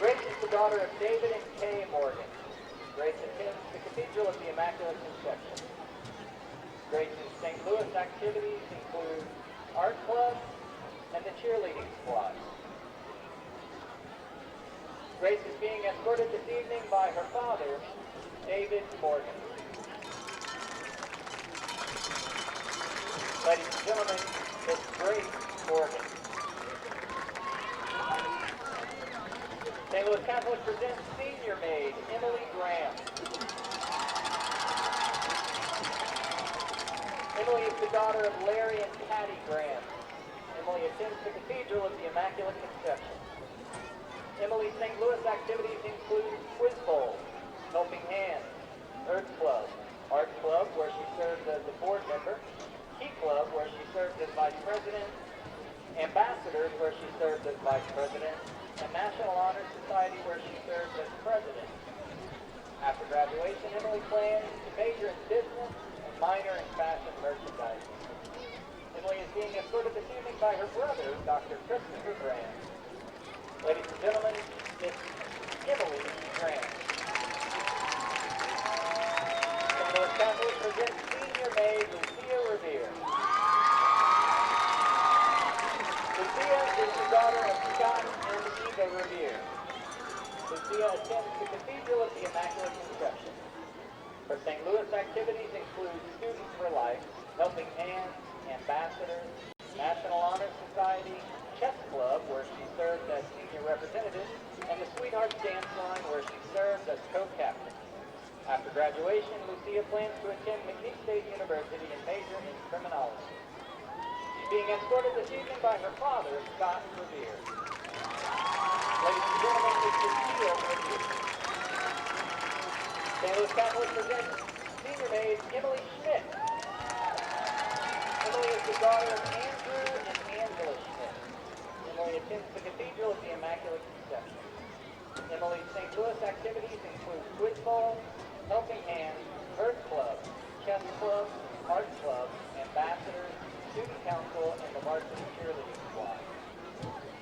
Grace is the daughter of David and Kay Morgan. Grace attends the Cathedral of the Immaculate Conception. Grace's St. Louis activities include Art Club and the cheerleading squad. Grace is being escorted this evening by her father, David Morgan. Ladies and gentlemen, Miss Grace Morgan. St. Louis Catholic presents senior maid Emily Graham. Emily is the daughter of Larry and Patty Graham. Emily attends the Cathedral of the Immaculate Conception. Emily's St. Louis activities include Quiz Bowl, Helping Hands, Earth Club, Art Club, where she serves as a board member, Key Club, where she serves as vice president, Ambassadors, where she serves as vice president, and National Honor Society, where she serves as president. After graduation, Emily plans to major in business and minor in fashion merchandising. Emily is being escorted this evening by her brother, Dr. Christopher Graham. Ladies and gentlemen, Miss Emily Graham. St. Louis Catholic presents senior maid Lucia Revere. Lucia is the daughter of Scott and Eva Revere. Lucia attends the Cathedral of the Immaculate Conception. Her St. Louis activities include Students for Life, Helping Hands, Ambassadors, National Honor Society, Chess Club, where she serves as senior representative, and the Sweethearts Dance Line, where she serves as co-captain. After graduation, Lucia plans to attend McNeese State University and major in criminology. She's being escorted this evening by her father, Scott Revere. Ladies and gentlemen, Mr. Theo Revere. St. Louis Catholic presents senior maid Emily Schmidt. Emily is the daughter of Andrew and Angela Schmidt. Emily attends the Cathedral of the Immaculate Conception. Emily's St. Louis activities include Quiz Bowl, Helping Hands, Earth Club, Chess Club, Art Club, Ambassadors, Student Council, and the varsity cheerleading squad.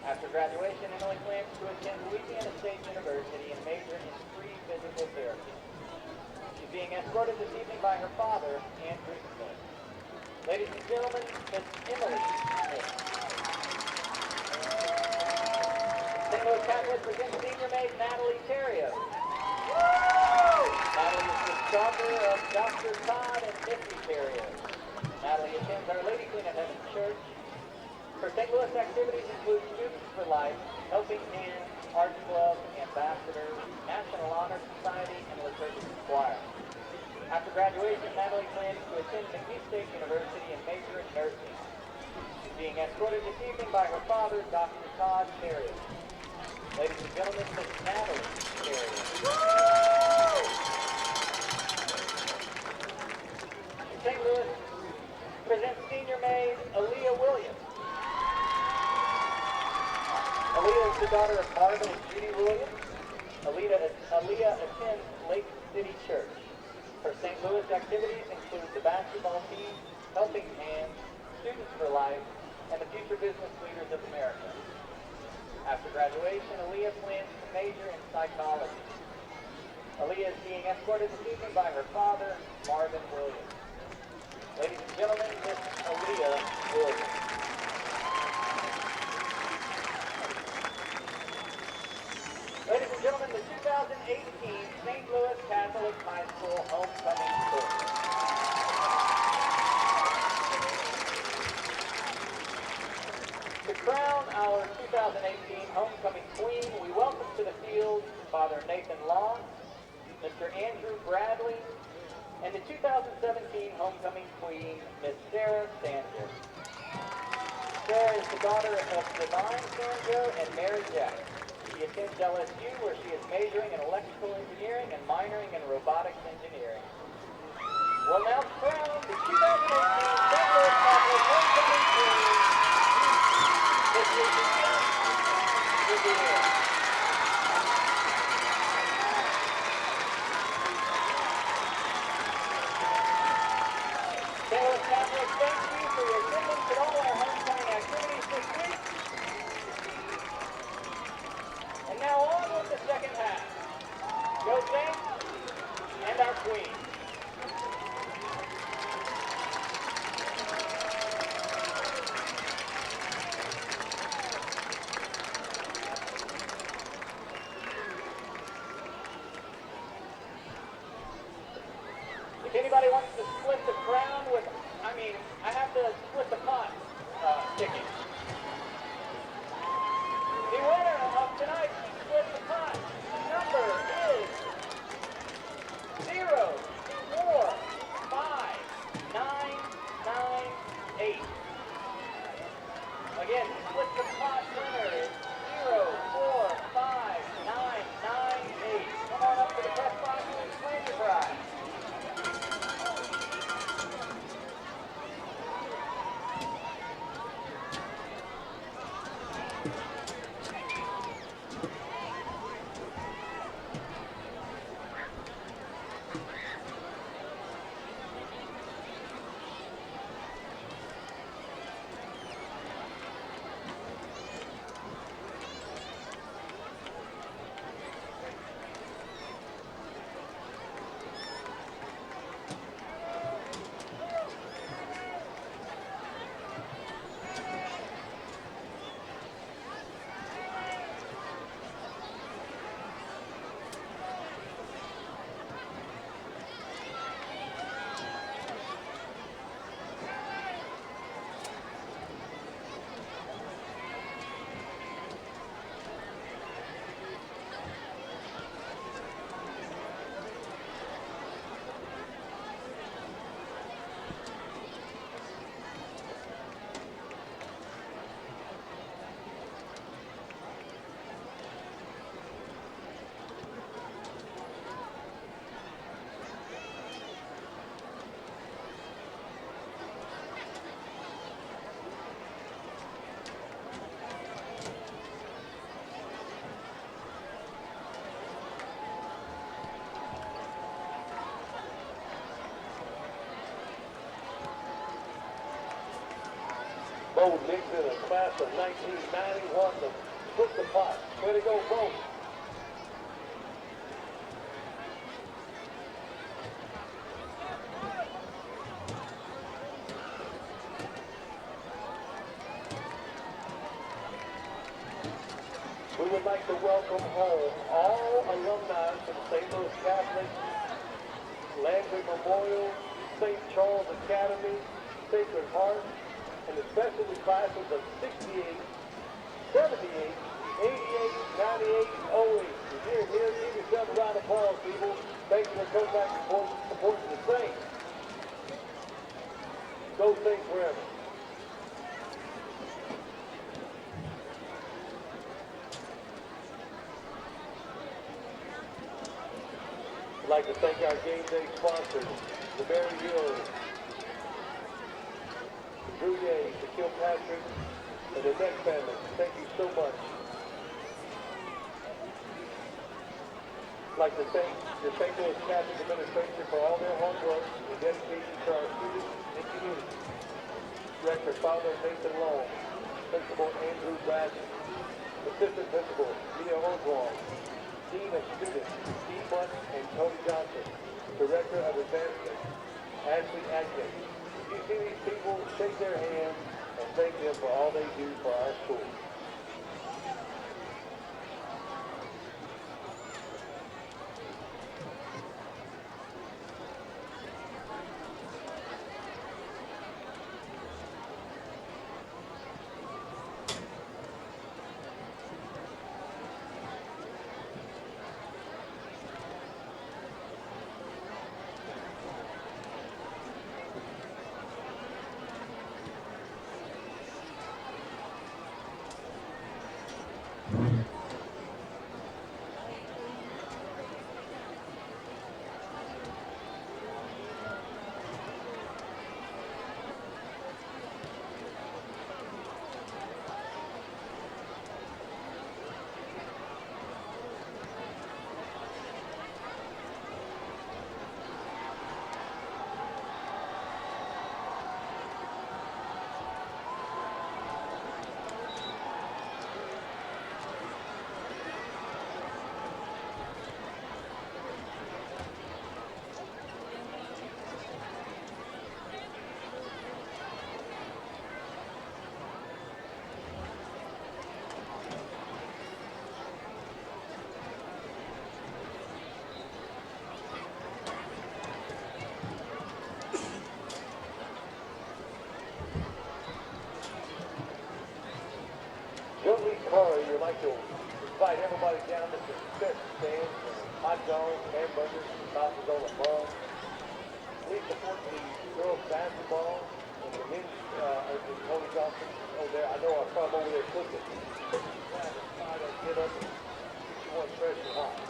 After graduation, Emily plans to attend Louisiana State University and major in free physical therapy. She's being escorted this evening by her father, Andrew Smith. Ladies and gentlemen, Miss Emily Smith. St. Louis Catholic presents senior maid Natalie Terrio. Natalie is the daughter of Dr. Todd and Missy Terrio. Natalie attends Our Lady Queen of Heaven Church. Her St. Louis activities include Students for Life, Helping Hand, Arts Club, Ambassador, National Honor Society, and Liturgical Choir. After graduation, Natalie plans to attend McNeese State University and major in nursing. She's being escorted this evening by her father, Dr. Todd Terry. Ladies and gentlemen, Miss Natalie Terry. St. Louis presents senior maid Aaliyah Williams. Aaliyah is the daughter of Marvin and Judy Williams. Aaliyah attends Lake City Church. Her St. Louis activities include the basketball team, Helping Hands, Students for Life, and the Future Business Leaders of America. After graduation, Aaliyah plans to major in psychology. Aaliyah is being escorted this evening by her father, Marvin Williams. Ladies and gentlemen, Miss Aaliyah Williams. Ladies and gentlemen, the 2018 St. Louis Catholic High School Homecoming Tour. To crown our 2018 Homecoming Queen, we welcome to the field Father Nathan Long, Mr. Andrew Bradley, and the 2017 Homecoming Queen, Miss Sarah Sanjo. Sarah is the daughter of Divine Sanjo and Mary Jack. She attends LSU, where she is majoring in electrical engineering and minoring in robotics engineering. We'll now crown the 2018 St. Louis Catholic Homecoming Queen, Miss Lucia Riviere. St. Louis Catholic, thank you for your attendance at all our homecoming activities this week. And now on with the second half. Go Saints and our Queen. If anybody wants to split the crown with, I have to split the pot ticket. The winner of tonight's split the pot number is 045998. Again, split the pot winner is 045998. Come on up to the press box and claim your prize. Bo Nix in a class of 1991 to split the pot. Way to go, Bo. We would like to welcome home all alumni from St. Louis Catholic, Landry Memorial, St. Charles Academy, Sacred Heart, and the specialty classes of 68, 78, 88, 98, 08. If you're here, give yourself a round of applause, people. Thank you for coming back and supporting the Saints. Go Saints forever. I'd like to thank our game day sponsors, the Mary Hills, the Gruyere, the Kilpatrick, and the Neck family. Thank you so much. I'd like to thank the St. Louis Catholic Administration for all their hard work and dedication to our students and community. Director Father Nathan Long, Principal Andrew Bradley, Assistant Principal Mia Oswald, Dean of Students Steve Butt and Tony Johnson, Director of Advancement Ashley Atkins. If you see these people, shake their hands and thank them for all they do for our school. We'd like to invite everybody down to the concession stand for hot dogs, hamburgers, sausages on the bun. Please support the girls basketball and the men's Tony Johnson over there. I know our club over there cooking. Try to get up and get you one fresh and hot.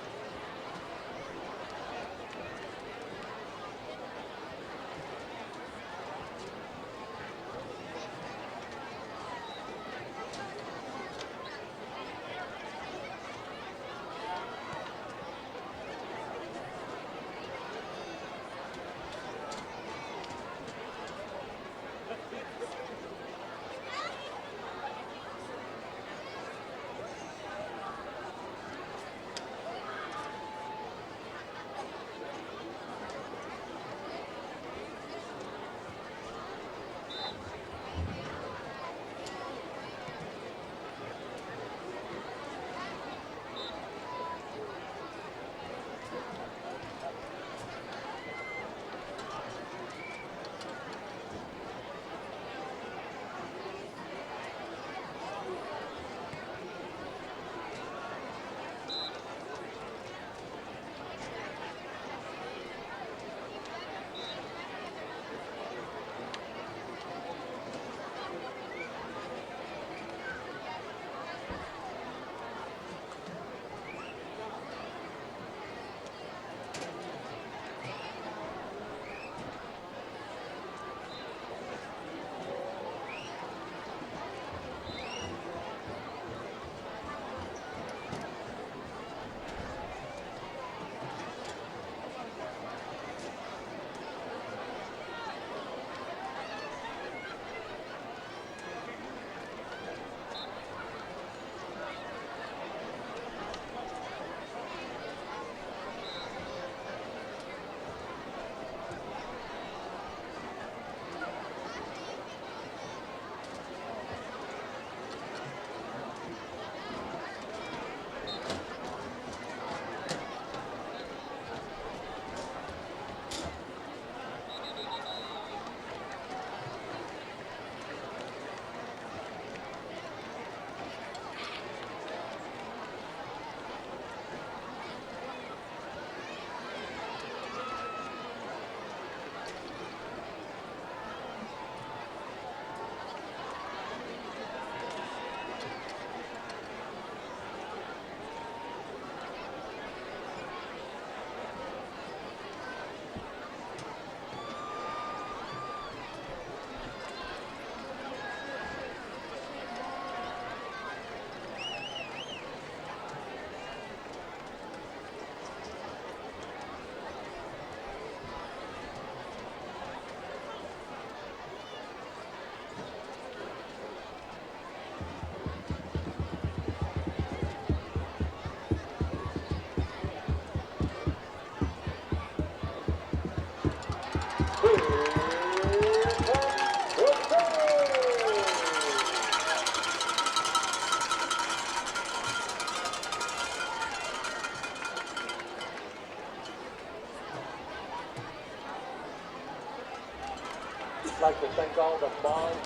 I'd like to thank all the moms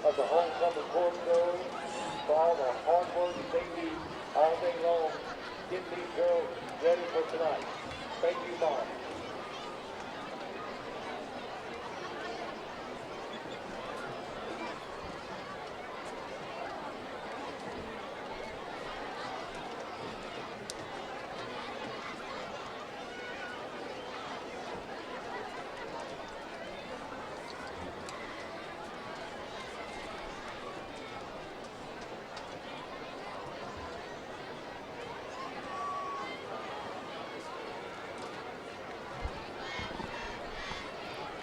of the homecoming court girls for all the hard work that they do all day long getting these girls ready for tonight. Thank you, Mom.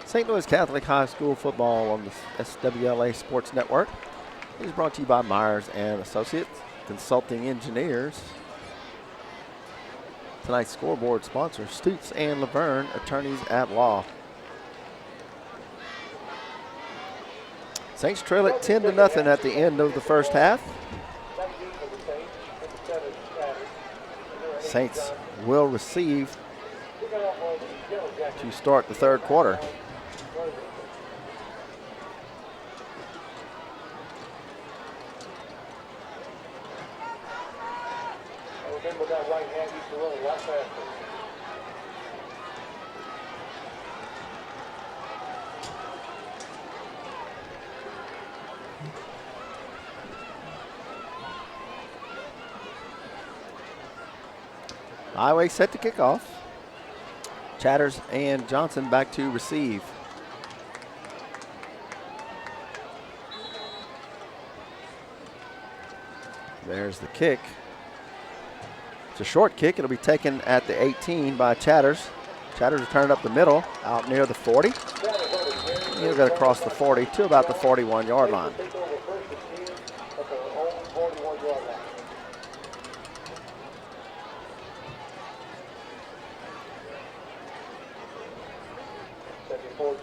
St. Louis Catholic High School football on the SWLA Sports Network is brought to you by Myers and Associates, Consulting Engineers. Tonight's scoreboard sponsor, Stutz and Laverne, Attorneys at Law. Saints trail it 10-0 at the end of the first half. Saints will receive to start the third quarter. Remember that right hand used to run a lot faster. Highway set to kick off. Chatters and Johnson back to receive. There's the kick. It's a short kick. It'll be taken at the 18 by Chatters. Chatters will turn it up the middle, out near the 40. He'll get across the 40 to about the 41-yard line.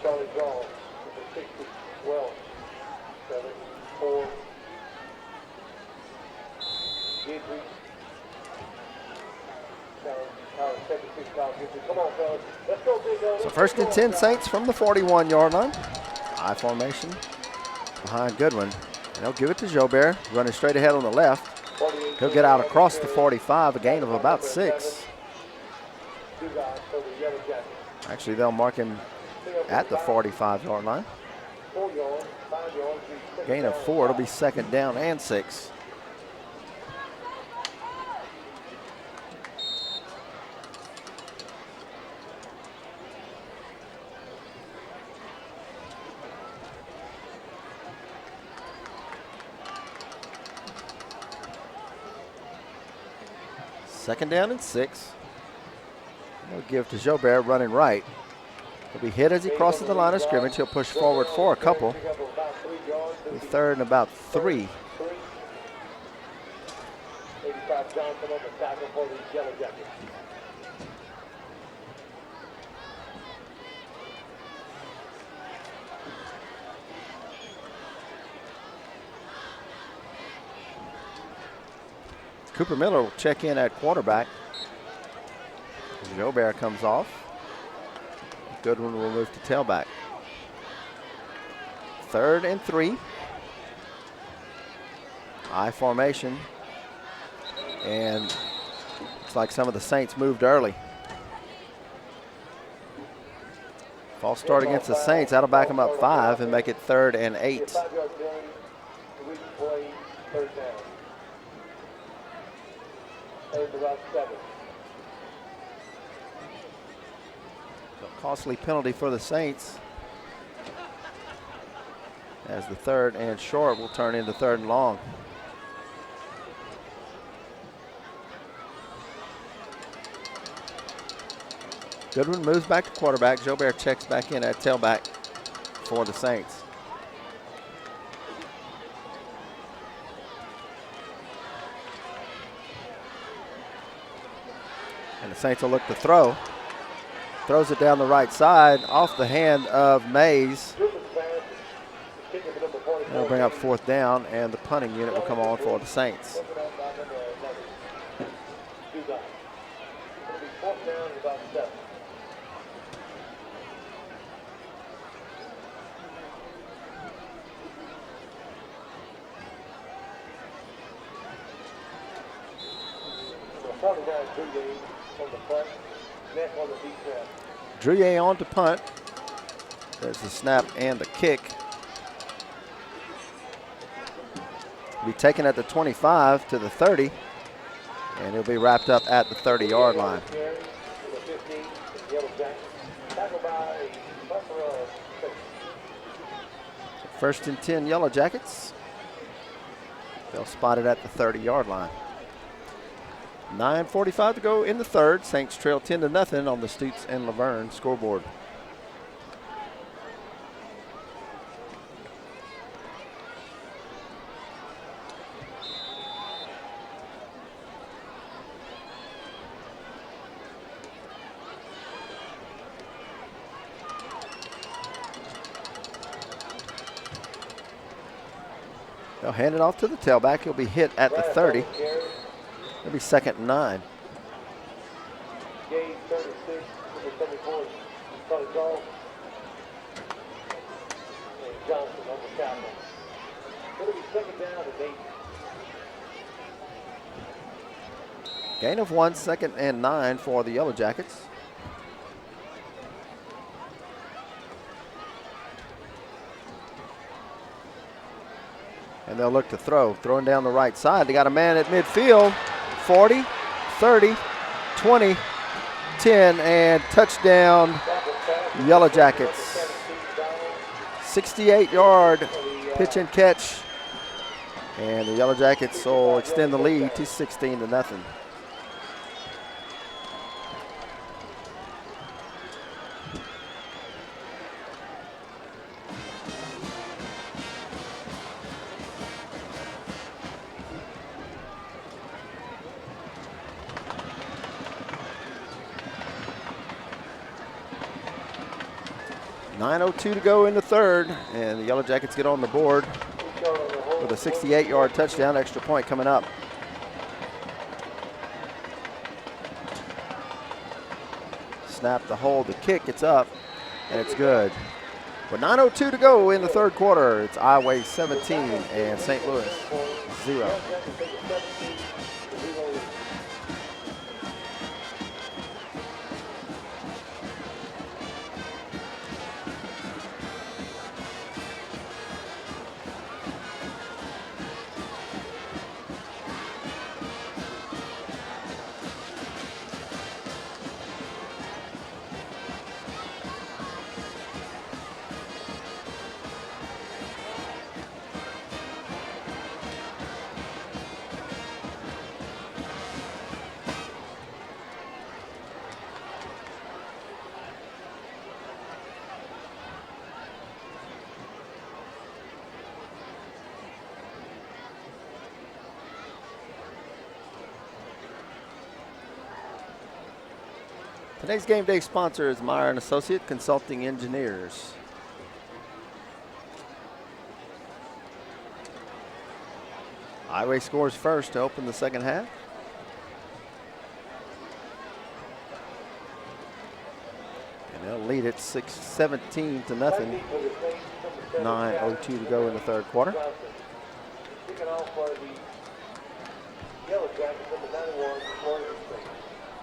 Charlie John, number 60, Wells, 7-4, Gidry, come on, fellas, let's go big on. So first and 10 Saints from the 41-yard line. I formation behind Goodwin. And they'll give it to Jobert, running straight ahead on the left. He'll get out across the 45, a gain of about 6. Actually, they'll mark him at the 45-yard line. Gain of 4. It'll be second down and 6. Second down and 6. They'll give to Jobert running right. He'll be hit as he crosses the line of scrimmage. He'll push forward for a couple. The third and about 3. 85 Johnson on the tackle for the Yellow Jackets. Cooper Miller will check in at quarterback. Jobert comes off. Goodwin will move to tailback. Third and 3. I formation. And looks like some of the Saints moved early. False start against the Saints. That'll back them up 5 and make it 3rd and 8. Costly penalty for the Saints, as the 3rd and short will turn into 3rd and long. Goodwin moves back to quarterback. Jobert checks back in at tailback for the Saints. And the Saints will look to throw. Throws it down the right side off the hand of Mays. That'll bring up 4th down, and the punting unit will come on for the Saints. Charlie down Drew on the punt. Next on the deep snap. Drouillet on to punt. There's the snap and the kick. Be taken at the 25 to the 30, and he'll be wrapped up at the 30-yard line. First and 10 Yellow Jackets. They'll spot it at the 30-yard line. 9:45 to go in the third. Saints trail 10-0 on the Stutes and Laverne scoreboard. They'll hand it off to the tailback. He'll be hit at the 30. It'll be 2nd and 9. Gage 36, number 74, Charlie Charles. And Johnson on the tackle. It'll be 2nd down and 8. Gain of 1, 2nd and 9 for the Yellow Jackets. And they'll look to throw. Throwing down the right side. They got a man at midfield. 40, 30, 20, 10, and touchdown Yellow Jackets. 68-yard pitch and catch. And the Yellow Jackets will extend the lead to 16-0. .902 to go in the third, and the Yellow Jackets get on the board with a 68-yard touchdown. Extra point coming up. Snap, the hold, the kick, it's up, and it's good. With 9:02 to go in the third quarter, it's Iowa 17 and St. Louis 0. Today's game day sponsor is Meyer & Associate Consulting Engineers. Iowa scores first to open the second half. And they'll lead it 17-0. 9:02 to go in the third quarter.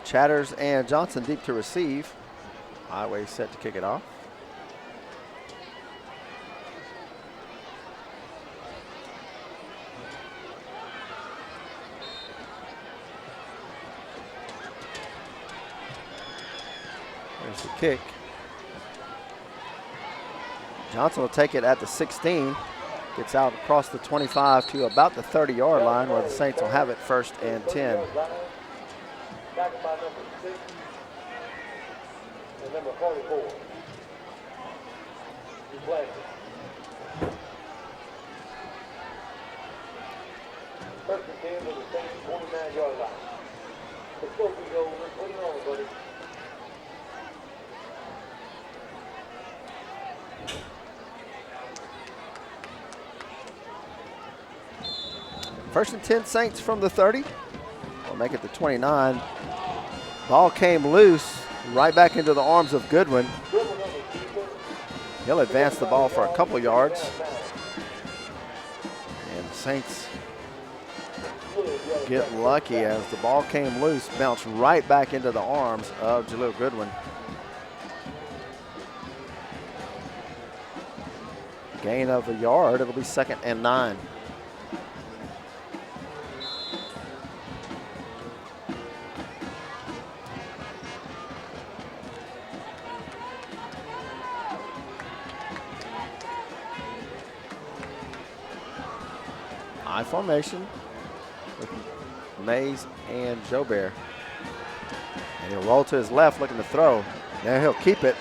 Chatters and Johnson deep to receive. Iowa set to kick it off. There's the kick. Johnson will take it at the 16. Gets out across the 25 to about the 30-yard line where the Saints will have it 1st and 10. Tackled by number 6 and number 44. Deflected. First and 10 with the Saints 29-yard line. The trophy goes, put it on, buddy. First and 10 Saints from the 30. We'll make it to 29. Ball came loose, right back into the arms of Goodwin. He'll advance the ball for a couple yards. And the Saints get lucky as the ball came loose, bounced right back into the arms of Jaleel Goodwin. Gain of a yard, it'll be 2nd and 9. I formation with Mays and Jobert. And he'll roll to his left looking to throw. There he'll keep it.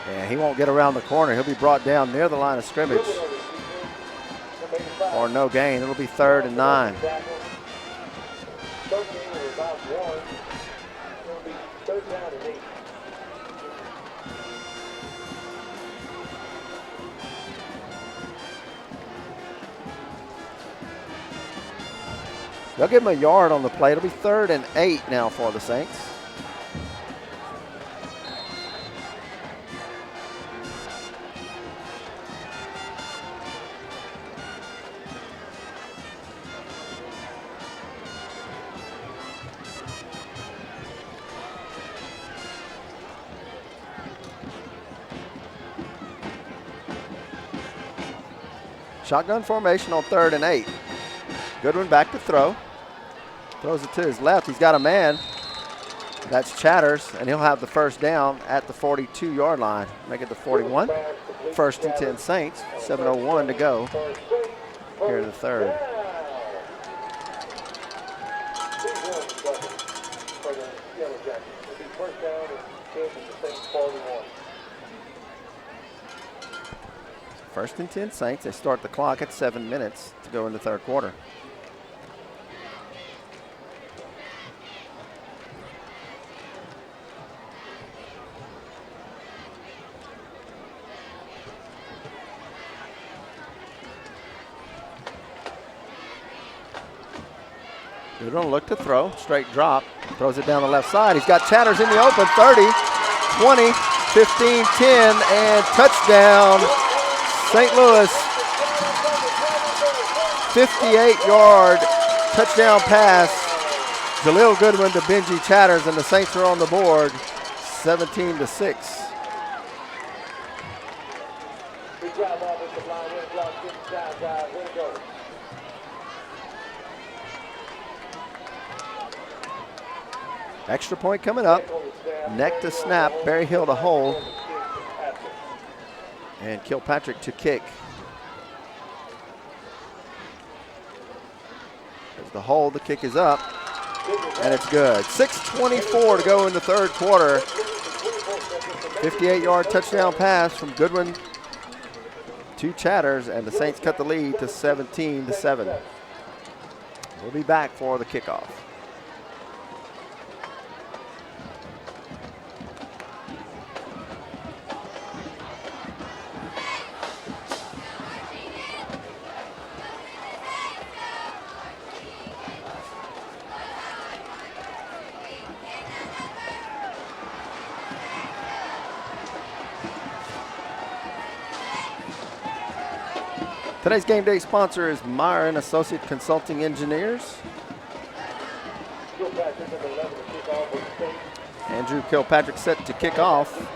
And he won't get around the corner. He'll be brought down near the line of scrimmage or no gain. It'll be 3rd and 9. They'll give him a yard on the play. It'll be 3rd and 8 now for the Saints. Shotgun formation on 3rd and 8. Goodwin back to throw. Throws it to his left. He's got a man. That's Chatters, and he'll have the first down at the 42-yard line. Make it the 41. 1st and 10 Saints. 7:01 to go here in the 3rd. First and 10 Saints. They start the clock at 7 minutes to go in the 3rd quarter. Goodwin look to throw, straight drop, throws it down the left side. He's got Chatters in the open, 30, 20, 15, 10, and touchdown, St. Louis. 58-yard touchdown pass. Jaleel Goodwin to Benji Chatters, and the Saints are on the board, 17-6. Extra point coming up. Neck to snap, Barry Hill to hold, and Kilpatrick to kick. There's the hold, the kick is up, and it's good. 6:24 to go in the 3rd quarter. 58-yard touchdown pass from Goodwin to Chatters, and the Saints cut the lead to 17-7. We'll be back for the kickoff. Today's game day sponsor is Meyer and Associate Consulting Engineers. Andrew Kilpatrick set to kick off.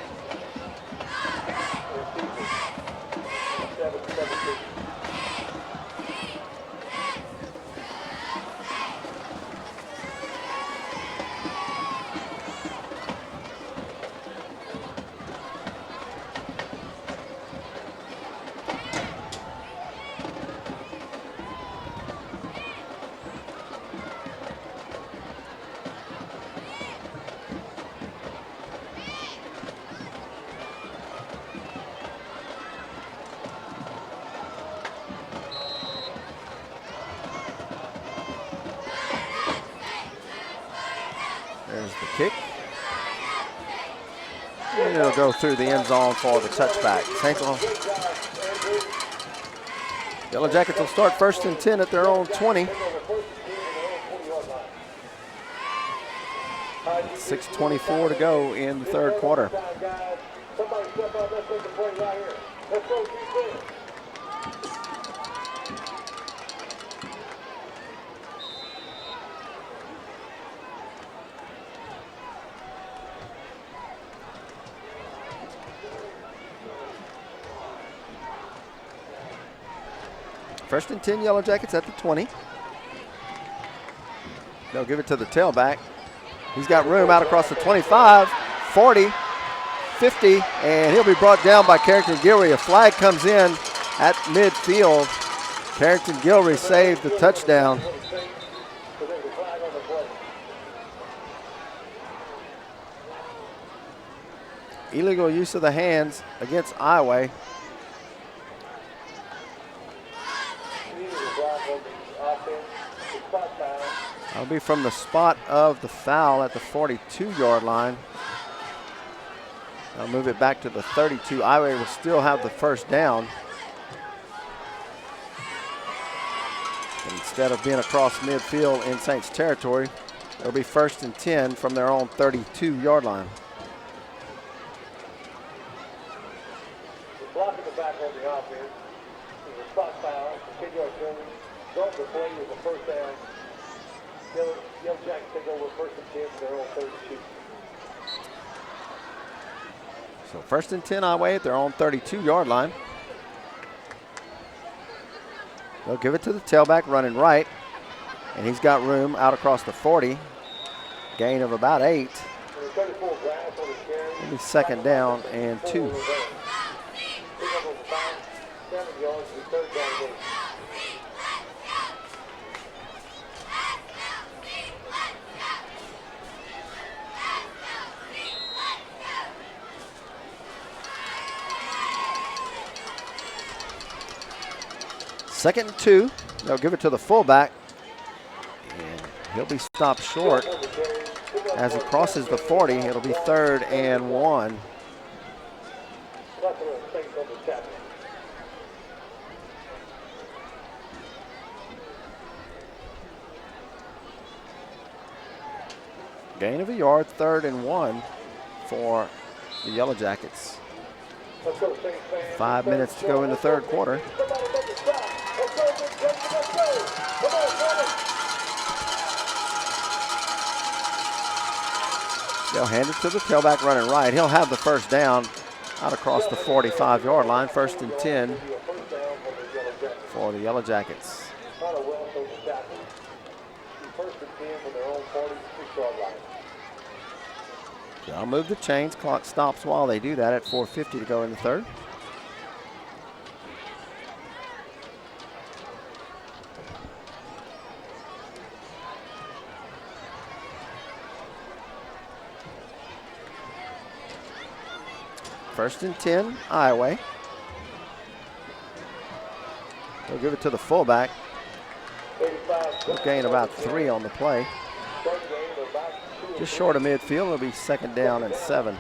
There's the kick. And it'll go through the end zone for the touchback. Saints will, Yellow Jackets will start 1st and 10 at their own 20. 6:24 to go in the 3rd quarter. Somebody step up, let's make the play right here. Let's go defense. First and 10 Yellow Jackets at the 20. They'll give it to the tailback. He's got room out across the 25, 40, 50, and he'll be brought down by Carrington Gilry. A flag comes in at midfield. Carrington Gilry saved the touchdown. Illegal use of the hands against Iowa. That'll be from the spot of the foul at the 42-yard line. I'll move it back to the 32. Iowa will still have the first down. Instead of being across midfield in Saints territory, it'll be first and 10 from their own 32-yard line. Blocking the back on the offense. It's a spot foul. 10-yard penalty. Drove the play with the first down. Yellow Jackets take over first and 10 from their own 32. So first and 10 Iowa at their own 32-yard line. They'll give it to the tailback running right, and he's got room out across the 40. Gain of about 8. It'll be second down and 2. 7 yards to third down. Second and 2. They'll give it to the fullback, and he'll be stopped short as he crosses the 40. It'll be third and 1. Gain of a yard, third and 1 for the Yellow Jackets. 5 minutes to go in the third quarter. They'll hand it to the tailback running right. He'll have the first down out across the 45-yard line. First and 10 for the Yellow Jackets. They'll move the chains. Clock stops while they do that at 4:50 to go in the third. First and 10, Iowa. They'll give it to the fullback. They'll gain about 3 on the play. Just short of midfield, it'll be second down and 7.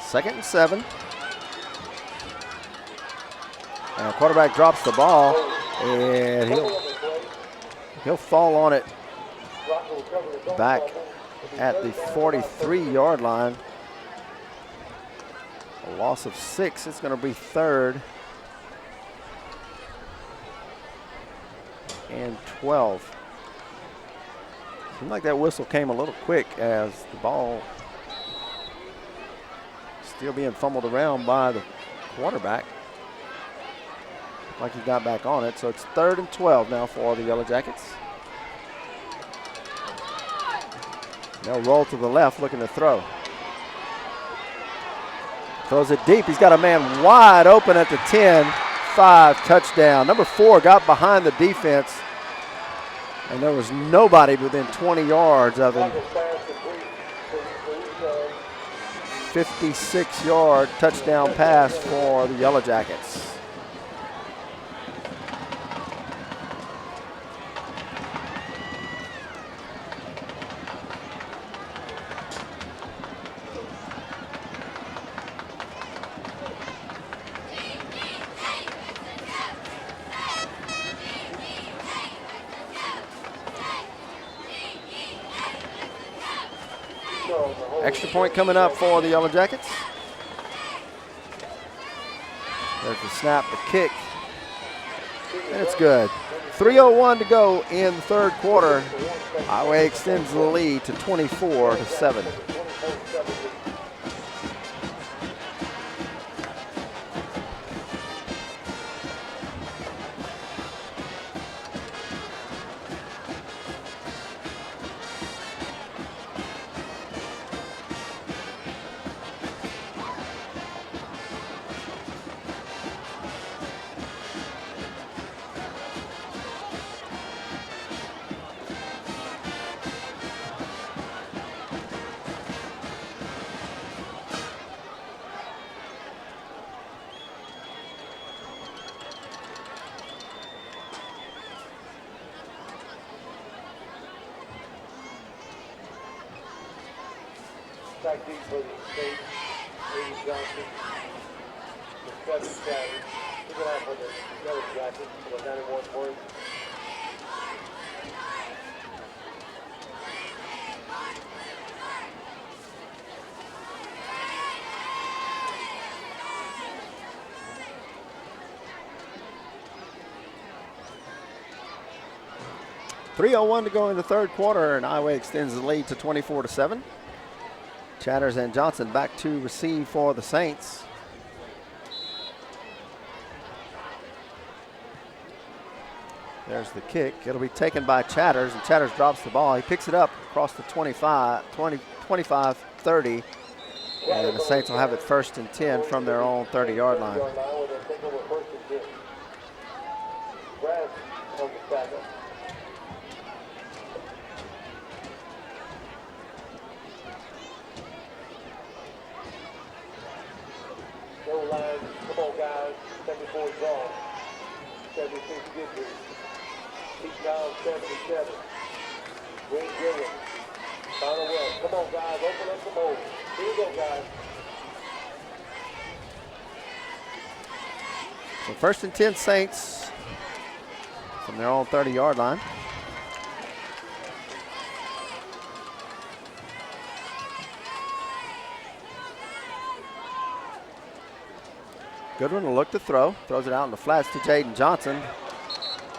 Second and 7. And the quarterback drops the ball, and he'll fall on it back at the 43-yard line. A loss of 6. It's going to be third and 12. Seemed like that whistle came a little quick as the ball still being fumbled around by the quarterback. Like he got back on it. So it's third and 12 now for the Yellow Jackets. They'll roll to the left looking to throw. Throws it deep. He's got a man wide open at the 10. 5 touchdown. Number 4 got behind the defense, and there was nobody within 20 yards of him. 56-yard touchdown pass for the Yellow Jackets. Extra point coming up for the Yellow Jackets. There's the snap, the kick, and it's good. 3:01 to go in the third quarter. Iowa extends the lead to 24-7. Back deep for the state, Lady Johnson, the 7 Chatters. Look it out for the Yellow Jackets, for the 91 points. .301 to go in the third quarter, and Iowa extends the lead to 24-7. Chatters and Johnson back to receive for the Saints. There's the kick. It'll be taken by Chatters, and Chatters drops the ball. He picks it up across the 25-30, and the Saints will have it 1st and 10 from their own 30-yard line. Come on, guys. 74 is on. 76 Gidry. Pete down 77. Wayne Gilliam. Final well. Come on, guys. Open up the hole. Here we go, guys. So 1st and 10 Saints from their own 30-yard line. Goodwin will look to throw. Throws it out in the flats to Jaden Johnson.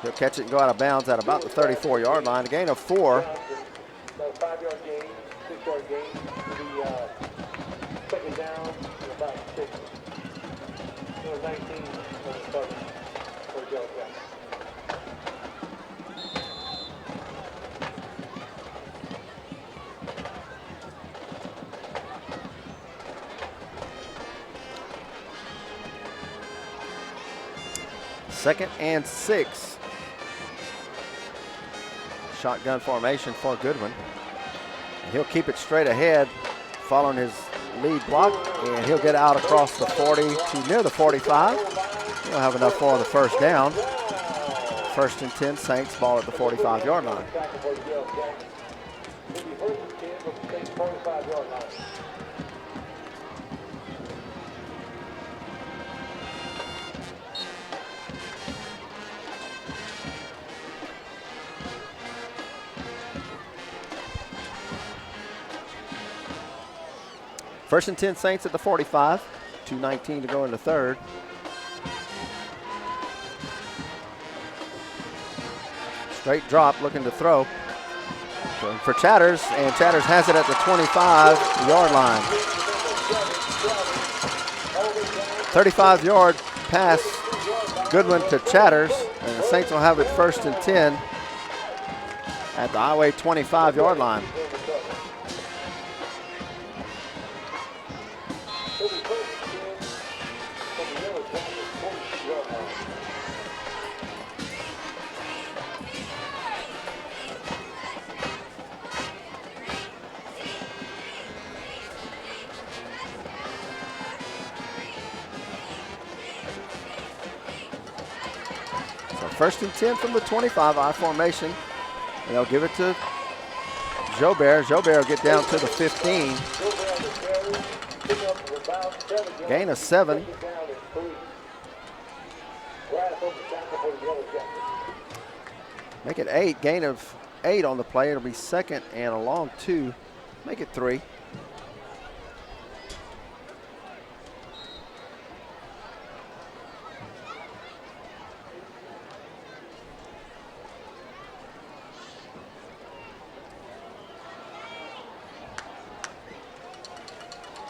He'll catch it and go out of bounds at about the 34-yard line. A gain of 4. About a 5-yard gain, 6-yard gain. The second down, and about 6. 19 on the cover for Joe Jackson. Second and 6. Shotgun formation for Goodwin. And he'll keep it straight ahead following his lead block, and he'll get out across the 40 to near the 45. He'll have enough for the first down. 1st and 10 Saints, ball at the 45-yard line. First and 10 Saints at the 45. 2:19 to go in the third. Straight drop, looking to throw. Going for Chatters, and Chatters has it at the 25-yard line. 35-yard pass, Goodwin to Chatters, and the Saints will have it 1st and 10 at the Iowa 25-yard line. So 1st and 10 from the 25, I formation. And they'll give it to Jobert. Jobert will get down to the 15. Gain of 7. Make it 8. Gain of 8 on the play. It'll be 2nd and a long 2 Make it 3.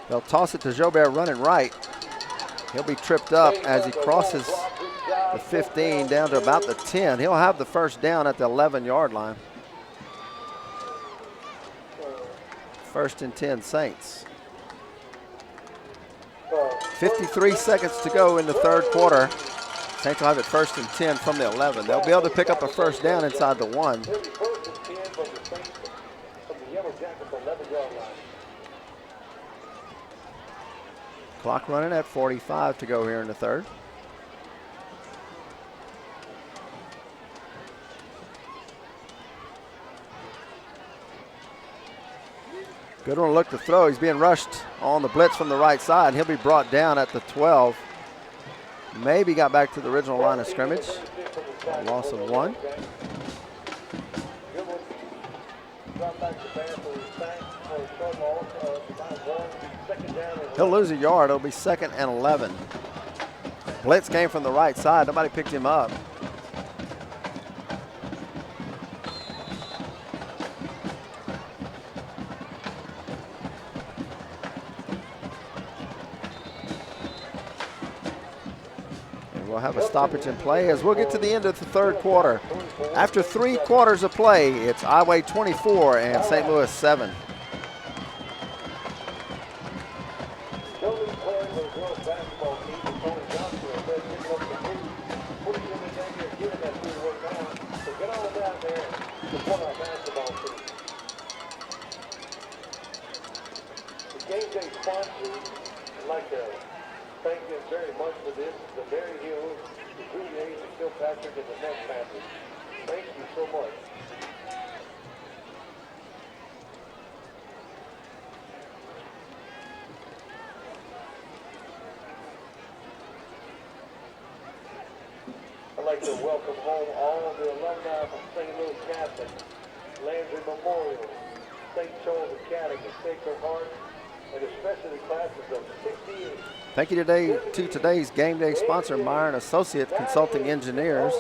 They'll toss it to Jobert running right. He'll be tripped up as he crosses the 15 down to about the 10. He'll have the first down at the 11-yard line. 1st and 10 Saints. 53 seconds to go in the 3rd quarter. Saints will have it 1st and 10 from the 11. They'll be able to pick up a first down inside the 1. Clock running at 45 to go here in the 3rd. Goodwin will look to throw. He's being rushed on the blitz from the right side. He'll be brought down at the 12. Maybe got back to the original line of scrimmage. A loss of 1. He'll lose a yard. It'll be 2nd and 11. Blitz came from the right side. Nobody picked him up. And we'll have a stoppage in play as we'll get to the end of the 3rd quarter. After 3 quarters of play, it's Iowa 24 and St. Louis 7. I'd like to thank them very much for this. The Mary Hills, the Green A's, the Kilpatrick, and the Neck family. Thank you so much. I'd like to welcome home all the alumni from St. Louis Catholic, Landry Memorial, St. Charles Academy, Sacred Heart, and especially classes of 68. Thank you to today's game day sponsor, Meyer & Associates Consulting Engineers.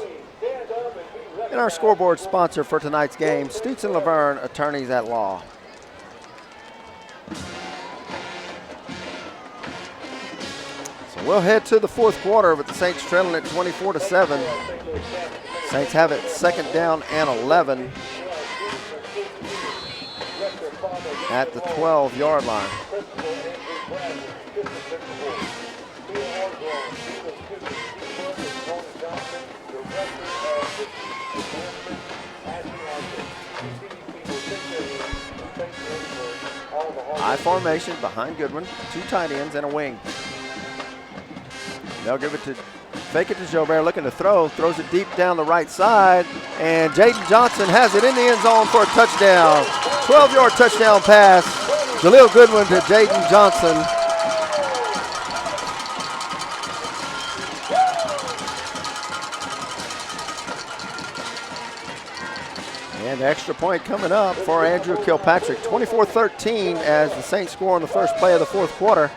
And our scoreboard sponsor for tonight's game, Stutz & Laverne, Attorneys at Law. So we'll head to the 4th quarter with the Saints trailing at 24-7. Saints have it 2nd down and 11 at the 12-yard line. I formation behind Goodwin, 2 tight ends and a wing. They'll give it to, fake it to Jobert, looking to throw, throws it deep down the right side, and Jaden Johnson has it in the end zone for a touchdown. 12-yard touchdown pass. Jaleel Goodwin to Jaden Johnson. And the extra point coming up for Andrew Kilpatrick. 24-13 as the Saints score on the first play of the 4th quarter.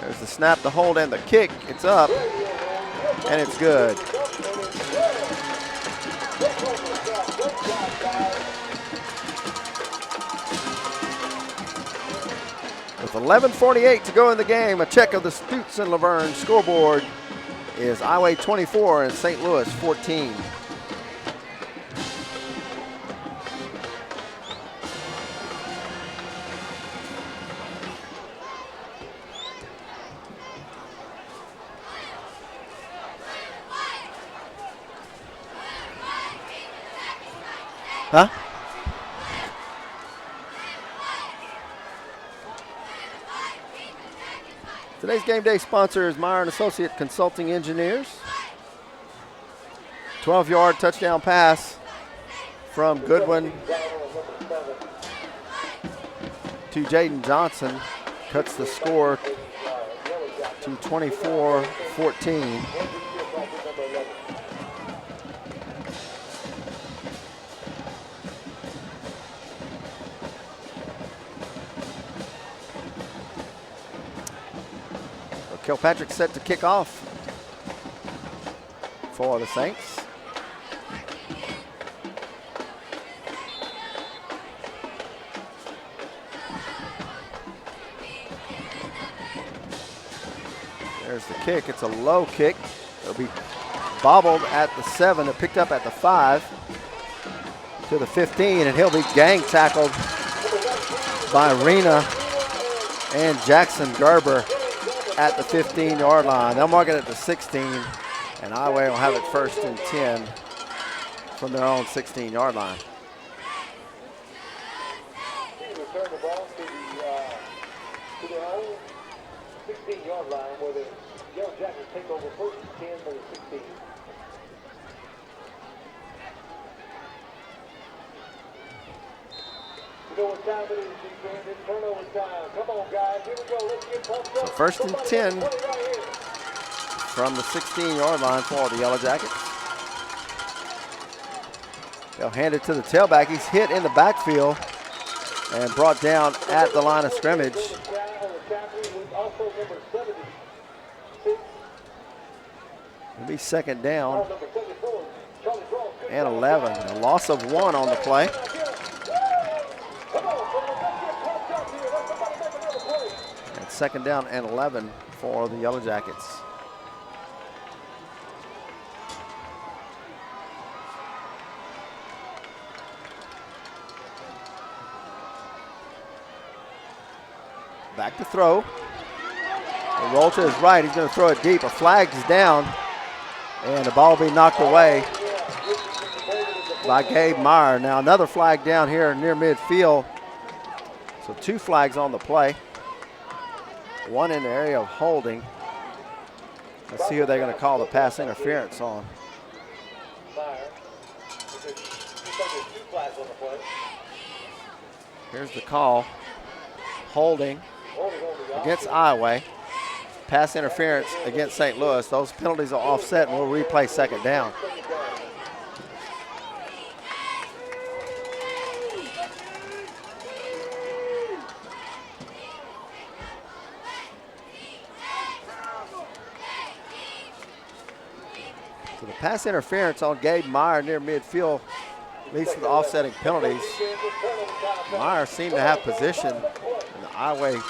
There's the snap, the hold, and the kick. It's up, and it's good. With 11:48 to go in the game, a check of the Stutz & Laverne scoreboard is Iowa 24 and St. Louis 14. Huh? Today's game day sponsor is Meyer & Associate Consulting Engineers. 12-yard touchdown pass from Goodwin to Jaden Johnson cuts the score to 24-14. Kilpatrick set to kick off for the Saints. There's the kick. It's a low kick. It'll be bobbled at the 7. It picked up at the 5 to the 15, and he'll be gang tackled by Rena and Jackson Gerber at the 15-yard line. They'll mark it at the 16, and Iowa will have it 1st and 10 from their own 16-yard line. Return the ball to their own 16-yard line where the Yellow Jackets take over 1st and 10 for the 16. You know what time it is, defense. It's turnover time. Come on, guys. Here we go. Let's get pumped up. So 1st and 10 from the 16-yard line for the Yellow Jackets. They'll hand it to the tailback. He's hit in the backfield and brought down at the line of scrimmage. It'll be 2nd down and 11. A loss of 1 on the play. And 2nd down and 11 for the Yellow Jackets. Back to throw. The roll to his right. He's going to throw it deep. A flag is down, and the ball will be knocked away by Gabe Meyer. Now another flag down here near midfield. So 2 flags on the play. 1 in the area of holding. Let's see who they're going to call the pass interference on. Here's the call. Holding against Iowa. Pass interference against St. Louis. Those penalties are offset, and we'll replay 2nd down. So the pass interference on Gabe Meyer near midfield leads to the offsetting penalties. Meyer seemed to have position, and the Iowa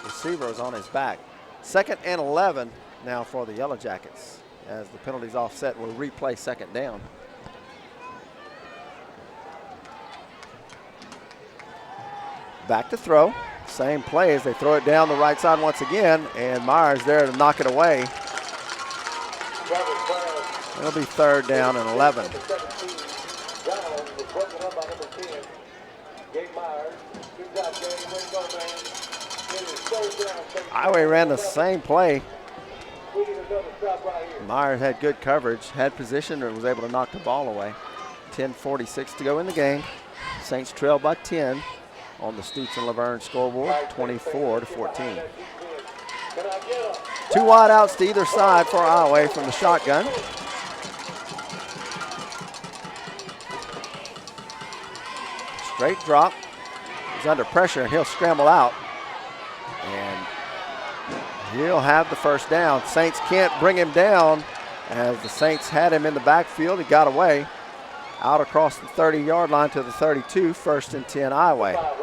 receiver is on his back. 2nd and 11 now for the Yellow Jackets as the penalties offset. We'll replay 2nd down. Back to throw. Same play as they throw it down the right side once again, and Meyer's there to knock it away. It'll be 3rd down and 11. Iowa ran the same play. Myers had good coverage, had position, and was able to knock the ball away. 10:46 to go in the game. Saints trail by 10 on the Stutes and Laverne scoreboard, 24-14. 2 wide outs to either side for Iowa from the shotgun. Straight drop. He's under pressure, and he'll scramble out. And he'll have the 1st down. Saints can't bring him down as the Saints had him in the backfield. He got away out across the 30-yard line to the 32, 1st and 10 Iowa.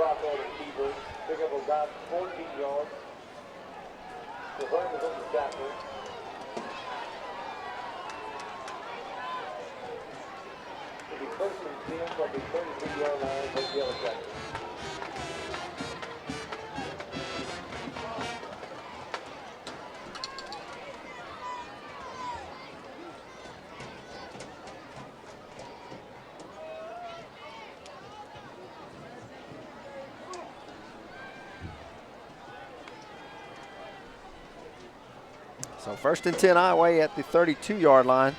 So 1st and 10 Iowa at the 32-yard line.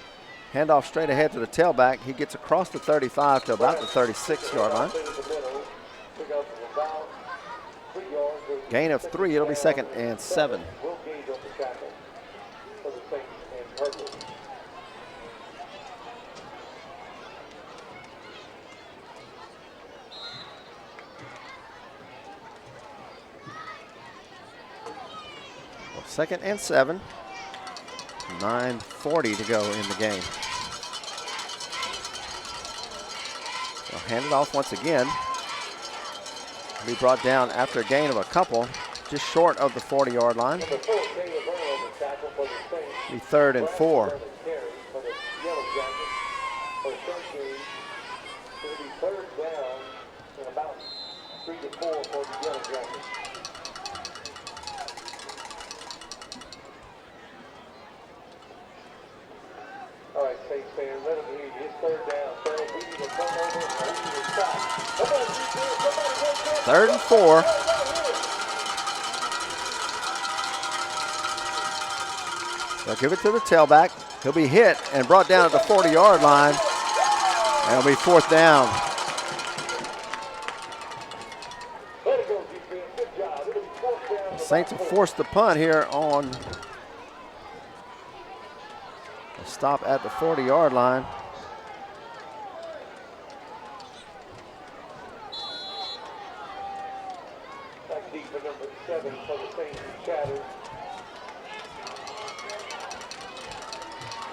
Handoff straight ahead to the tailback. He gets across the 35 to about the 36-yard line. Gain of 3. It'll be 2nd and 7. 2nd and 7. 9:40 to go in the game. They'll hand it off once again. Be brought down after a gain of a couple, just short of the 40-yard line. Be 3rd and 4. All right, Saints fans, let them hear you. It's 3rd down. We need a turnover and we need a stop. Come on, defense. 3rd and 4. They'll give it to the tailback. He'll be hit and brought down at the 40-yard line. And it'll be 4th down. Let it go, defense. Good job. It'll be 4th down. The Saints will force the punt here on a stop at the 40-yard line. Back deep for number 7 for the Saints, Chatter.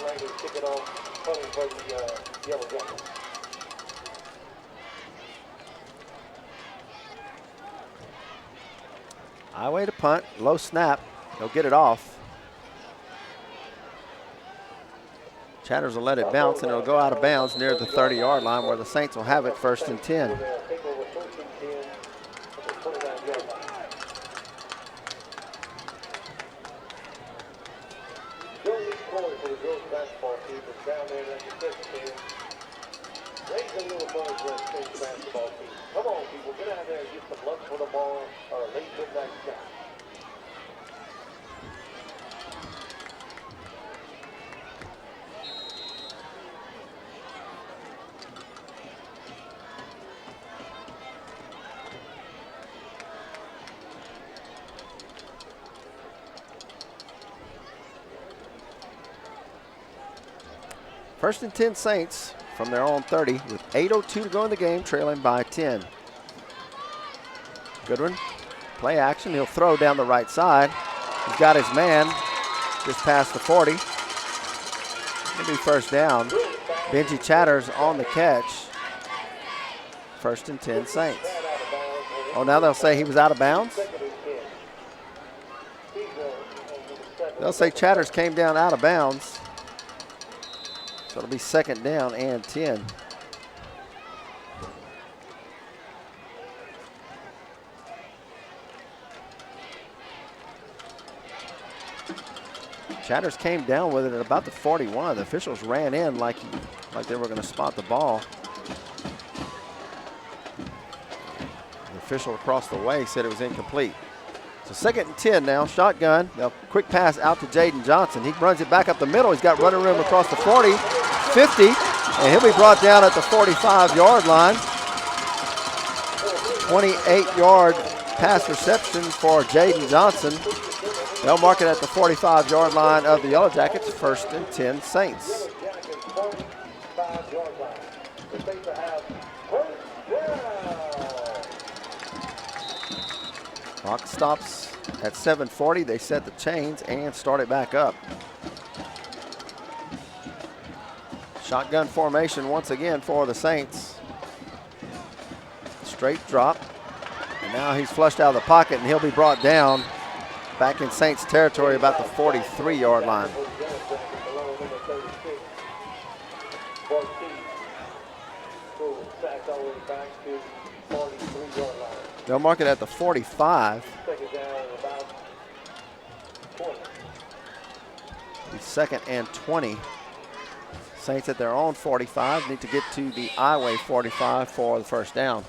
Wranglers kicking off, punting for the Yellow Jackets. Highway to punt, low snap. He'll get it off. Chatters will let it bounce and it'll go out of bounds near the 30-yard line where the Saints will have it 1st and 10. Come on, people, get out there and get some lunch for tomorrow or a late midnight snack. First and 10 Saints from their own 30 with 8:02 to go in the game, trailing by 10. Goodwin, play action. He'll throw down the right side. He's got his man just past the 40. It'll be 1st down. Benji Chatters on the catch. 1st and 10 Saints. Oh, now they'll say he was out of bounds? They'll say Chatters came down out of bounds. So it'll be 2nd down and 10. Chatters came down with it at about the 41. The officials ran in like they were going to spot the ball. The official across the way said it was incomplete. So 2nd and 10 now, shotgun. Now quick pass out to Jaden Johnson. He runs it back up the middle. He's got running room across the 40, 50, and he'll be brought down at the 45-yard line. 28-yard pass reception for Jaden Johnson. They'll mark it at the 45-yard line of the Yellow Jackets, 1st and 10 Saints. Clock stops at 7:40. They set the chains and start it back up. Shotgun formation once again for the Saints. Straight drop. And now he's flushed out of the pocket and he'll be brought down back in Saints territory about the 43-yard line. They'll mark it at the 45. Be 2nd and 20. Saints at their own 45 need to get to the I-Way 45 for the 1st down.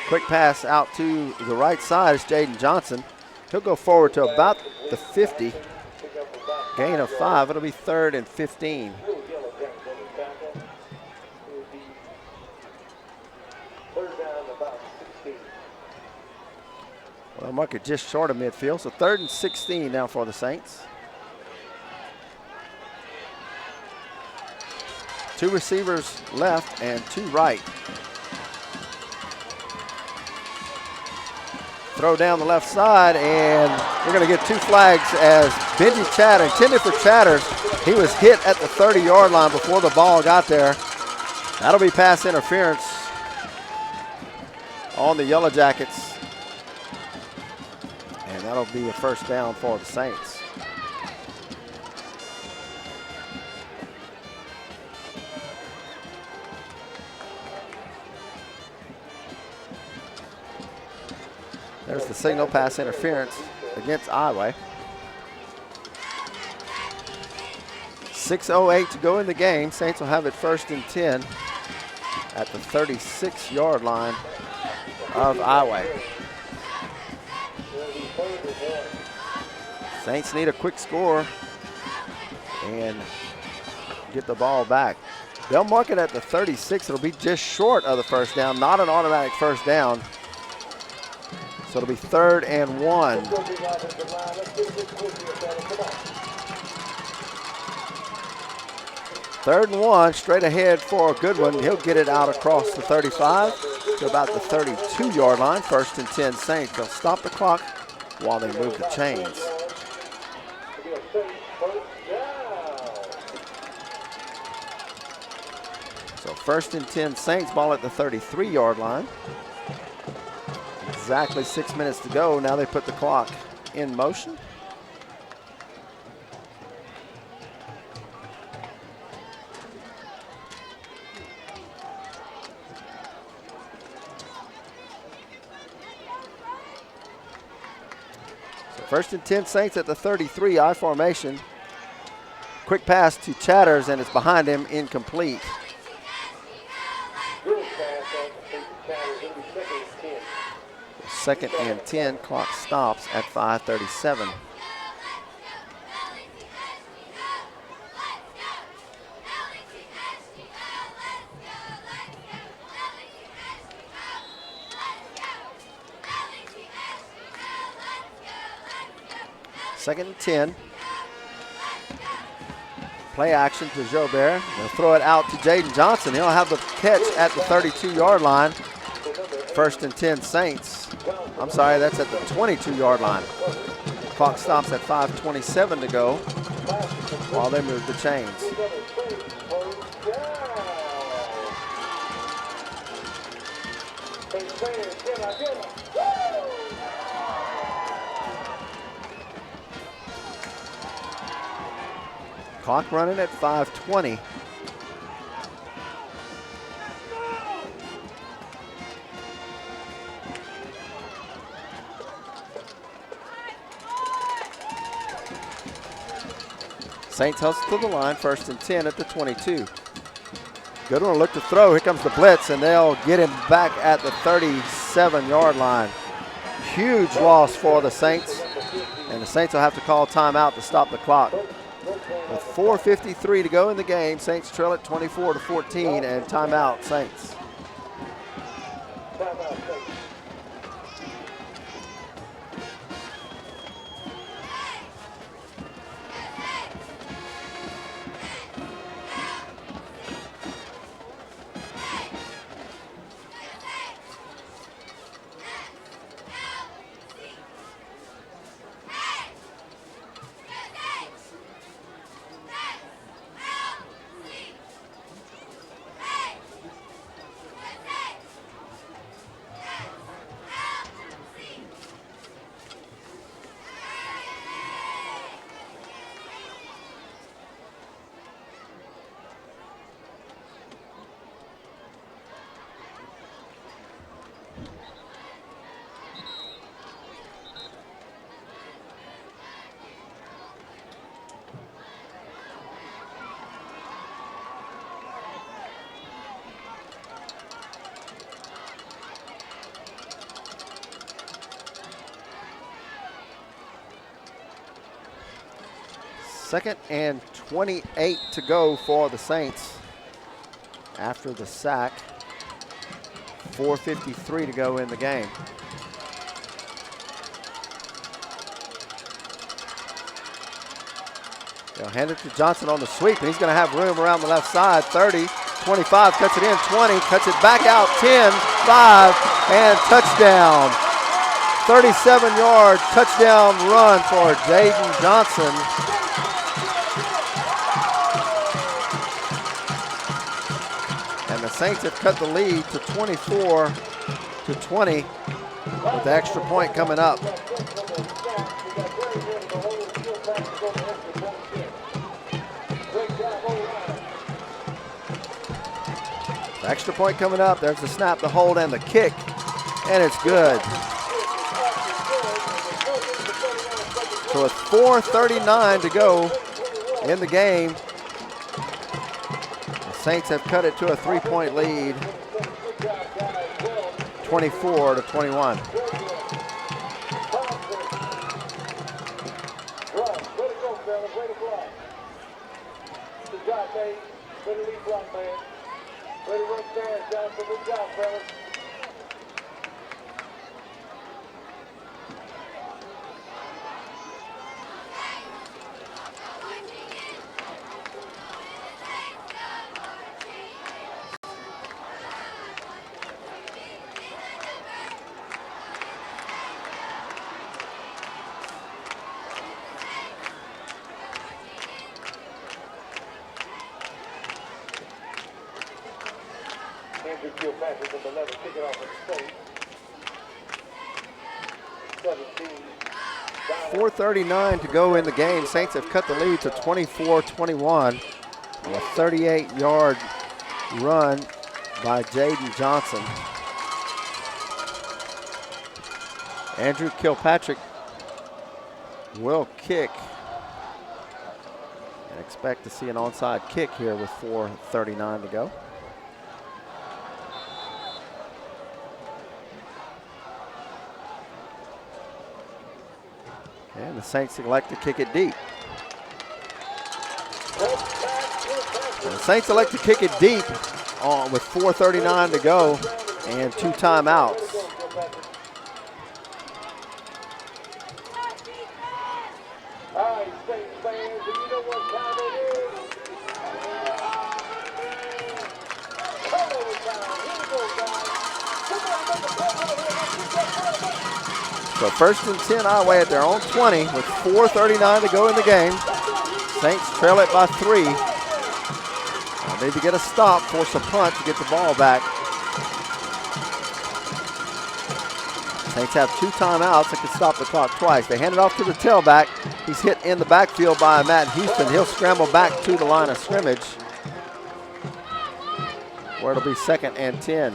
Quick pass out to the right side is Jaden Johnson. He'll go forward to about the 50. Gain of 5. It'll be 3rd and 15. Well, mark it just short of midfield, so 3rd and 16 now for the Saints. 2 receivers left and 2 right. Throw down the left side, and we're going to get 2 flags as Benji Chatter, intended for Chatters. He was hit at the 30-yard line before the ball got there. That'll be pass interference on the Yellow Jackets. And that'll be a first down for the Saints. There's the signal, pass interference against Iowa. 6:08 to go in the game. Saints will have it 1st and 10 at the 36-yard line of Iowa. Saints need a quick score and get the ball back. They'll mark it at the 36. It'll be just short of the first down, not an automatic first down. So it'll be 3rd and 1. 3rd and 1, straight ahead for Goodwin. He'll get it out across the 35 to about the 32-yard line. 1st and 10 Saints. They'll stop the clock while they move the chains. So 1st and 10 Saints, ball at the 33-yard line. Exactly 6 minutes to go. Now they put the clock in motion. So 1st and 10 Saints at the 33, I formation. Quick pass to Chatters, and it's behind him, incomplete. Second and 10, clock stops at 5:37. Second and 10. Play action to Jobert. They'll throw it out to Jaden Johnson. He'll have the catch at the 32-yard line. 1st and 10 Saints. I'm sorry, that's at the 22-yard line. Clock stops at 5:27 to go while they move the chains. Clock running at 5:20. Saints hustle to the line, 1st and 10 at the 22. Goodwin will look to throw. Here comes the blitz, and they'll get him back at the 37-yard line. Huge loss for the Saints, and the Saints will have to call timeout to stop the clock. With 4:53 to go in the game, Saints trail it 24-14, and timeout Saints. Second and 28 to go for the Saints after the sack. 4:53 to go in the game. They'll hand it to Johnson on the sweep, and he's going to have room around the left side. 30, 25, cuts it in, 20, cuts it back out, 10, 5, and touchdown. 37-yard touchdown run for Jaden Johnson. And the Saints have cut the lead to 24-20 with the extra point coming up. The extra point coming up. There's the snap, the hold, and the kick, and it's good. So with 4:39 to go in the game, the Saints have cut it to a 3-point lead, 24-21. Andrew Kilpatrick with 11, kick it off at the Saints. 17. 4:39 to go in the game. Saints have cut the lead to 24-21 on a 38-yard run by Jaden Johnson. Andrew Kilpatrick will kick, and expect to see an onside kick here with 4:39 to go. And the Saints elect to kick it deep. And the Saints elect to kick it deep with 4:39 to go and 2 timeouts. So 1st and 10 Iowa at their own 20 with 4:39 to go in the game. Saints trail it by 3. Need to get a stop, force a punt to get the ball back. Saints have 2 timeouts that can stop the clock twice. They hand it off to the tailback. He's hit in the backfield by Matt Houston. He'll scramble back to the line of scrimmage, where it'll be 2nd and 10.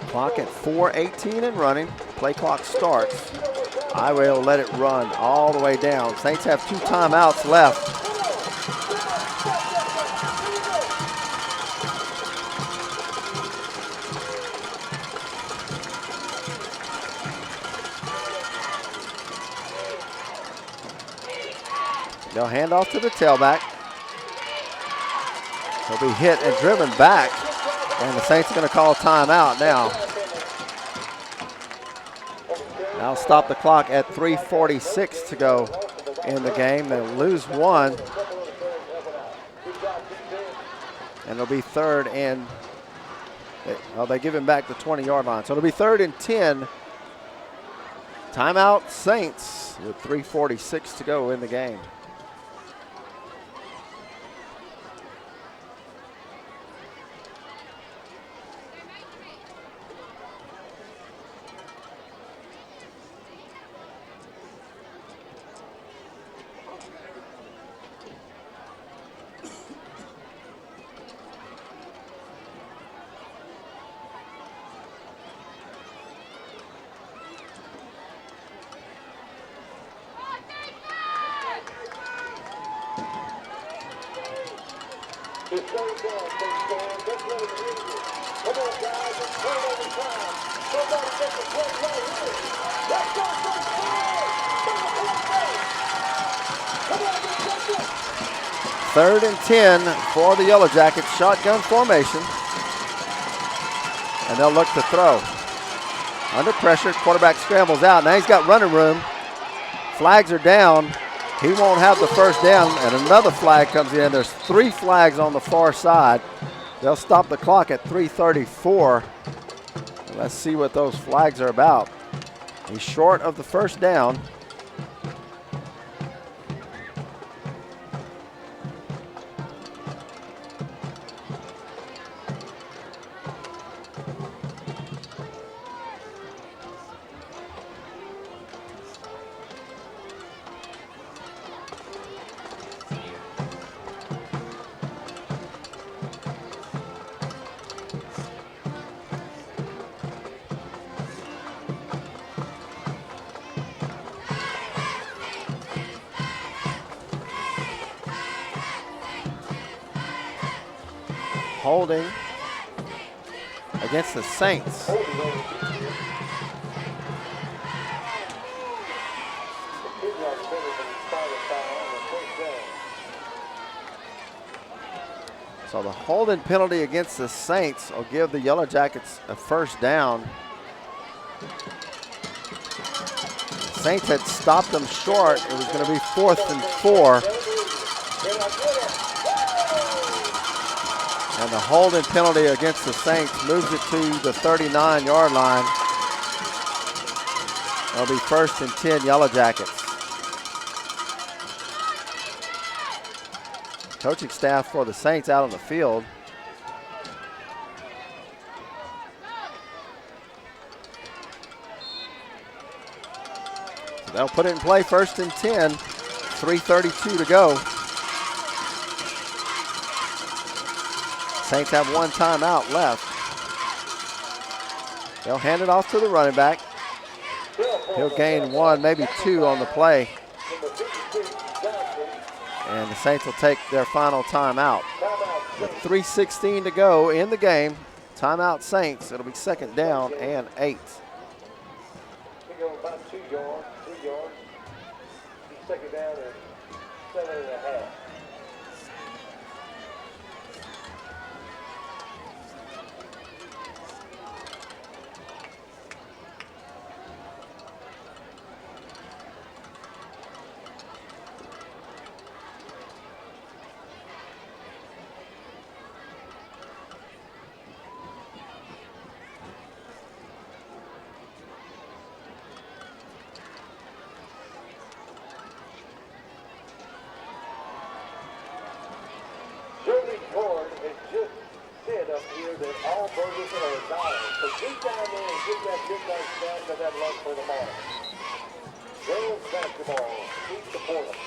Clock at 4:18 and running. Play clock starts. Iowa will let it run all the way down. Saints have 2 timeouts left. They'll hand off to the tailback. He'll be hit and driven back, and the Saints are going to call a timeout now. That'll stop the clock at 3:46 to go in the game. They'll lose 1, and it'll be 3rd and, well, they give him back the 20-yard line. So it'll be 3rd and 10. Timeout Saints with 3:46 to go in the game. Third and 10 for the Yellow Jackets, shotgun formation. and they'll look to throw. Under pressure, quarterback scrambles out. Now he's got running room. Flags are down. He won't have the first down, and another flag comes in. There's 3 flags on the far side. They'll stop the clock at 3:34. Let's see what those flags are about. He's short of the first down. Holding against the Saints. So the holding penalty against the Saints will give the Yellow Jackets a first down. The Saints had stopped them short. It was going to be 4th and 4. And the holding penalty against the Saints moves it to the 39-yard line. It'll be 1st and 10 Yellow Jackets. Coaching staff for the Saints out on the field. So they'll put it in play, 1st and 10, 3:32 to go. Saints have 1 timeout left. They'll hand it off to the running back. He'll gain 1, maybe 2 on the play. And the Saints will take their final timeout. With 3:16 to go in the game, timeout Saints. It'll be 2nd down and 8. They go about 2 yards, 3 yards. He's 2nd down and 7.5. All burgers are $1. So get down there and get that midnight snack or that lunch for tomorrow. Girls basketball, keep supporting.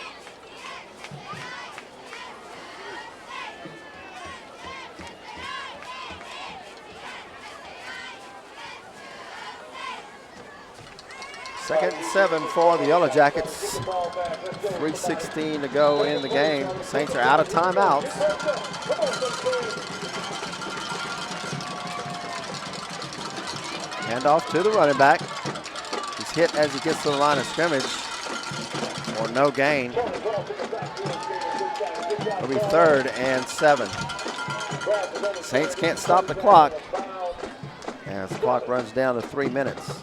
Second and 7 for the Yellow Jackets. 3:16 to go in the game. Saints are out of timeouts. Hand off to the running back. He's hit as he gets to the line of scrimmage or no gain. It'll be 3rd and 7. Saints can't stop the clock as the clock runs down to 3 minutes.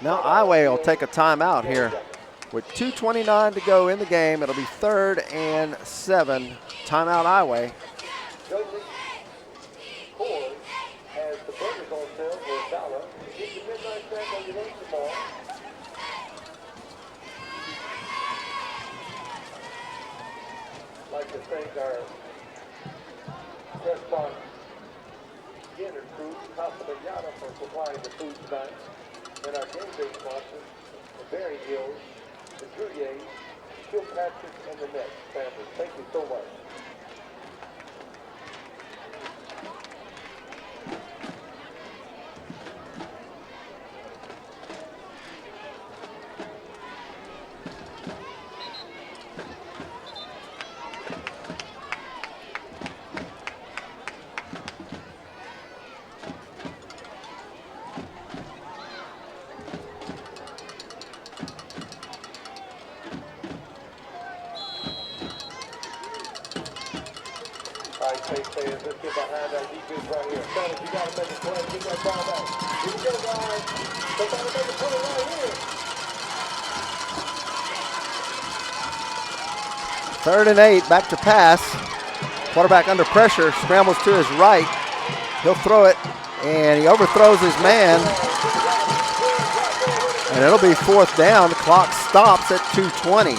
Now Iway will take a timeout here. With 2:29 to go in the game, it'll be 3rd and 7. Timeout Iway. Ford has the burgers on sale for $1. Get your midnight snack on your lunch tomorrow. I'd like to thank our restaurant dinner crew, Casa Mañana, for supplying the food tonight. And our game day sponsors, the Berry Hills, the Druyers, Kilpatrick, and the Nets family. Thank you so much. defense right here. Fellas, you got to make a play. Get that ball back. Here we go, guys. Somebody make a play right here. 3rd and 8, back to pass. Quarterback under pressure, scrambles to his right. He'll throw it, and he overthrows his man. And it'll be 4th down. The clock stops at 2:20.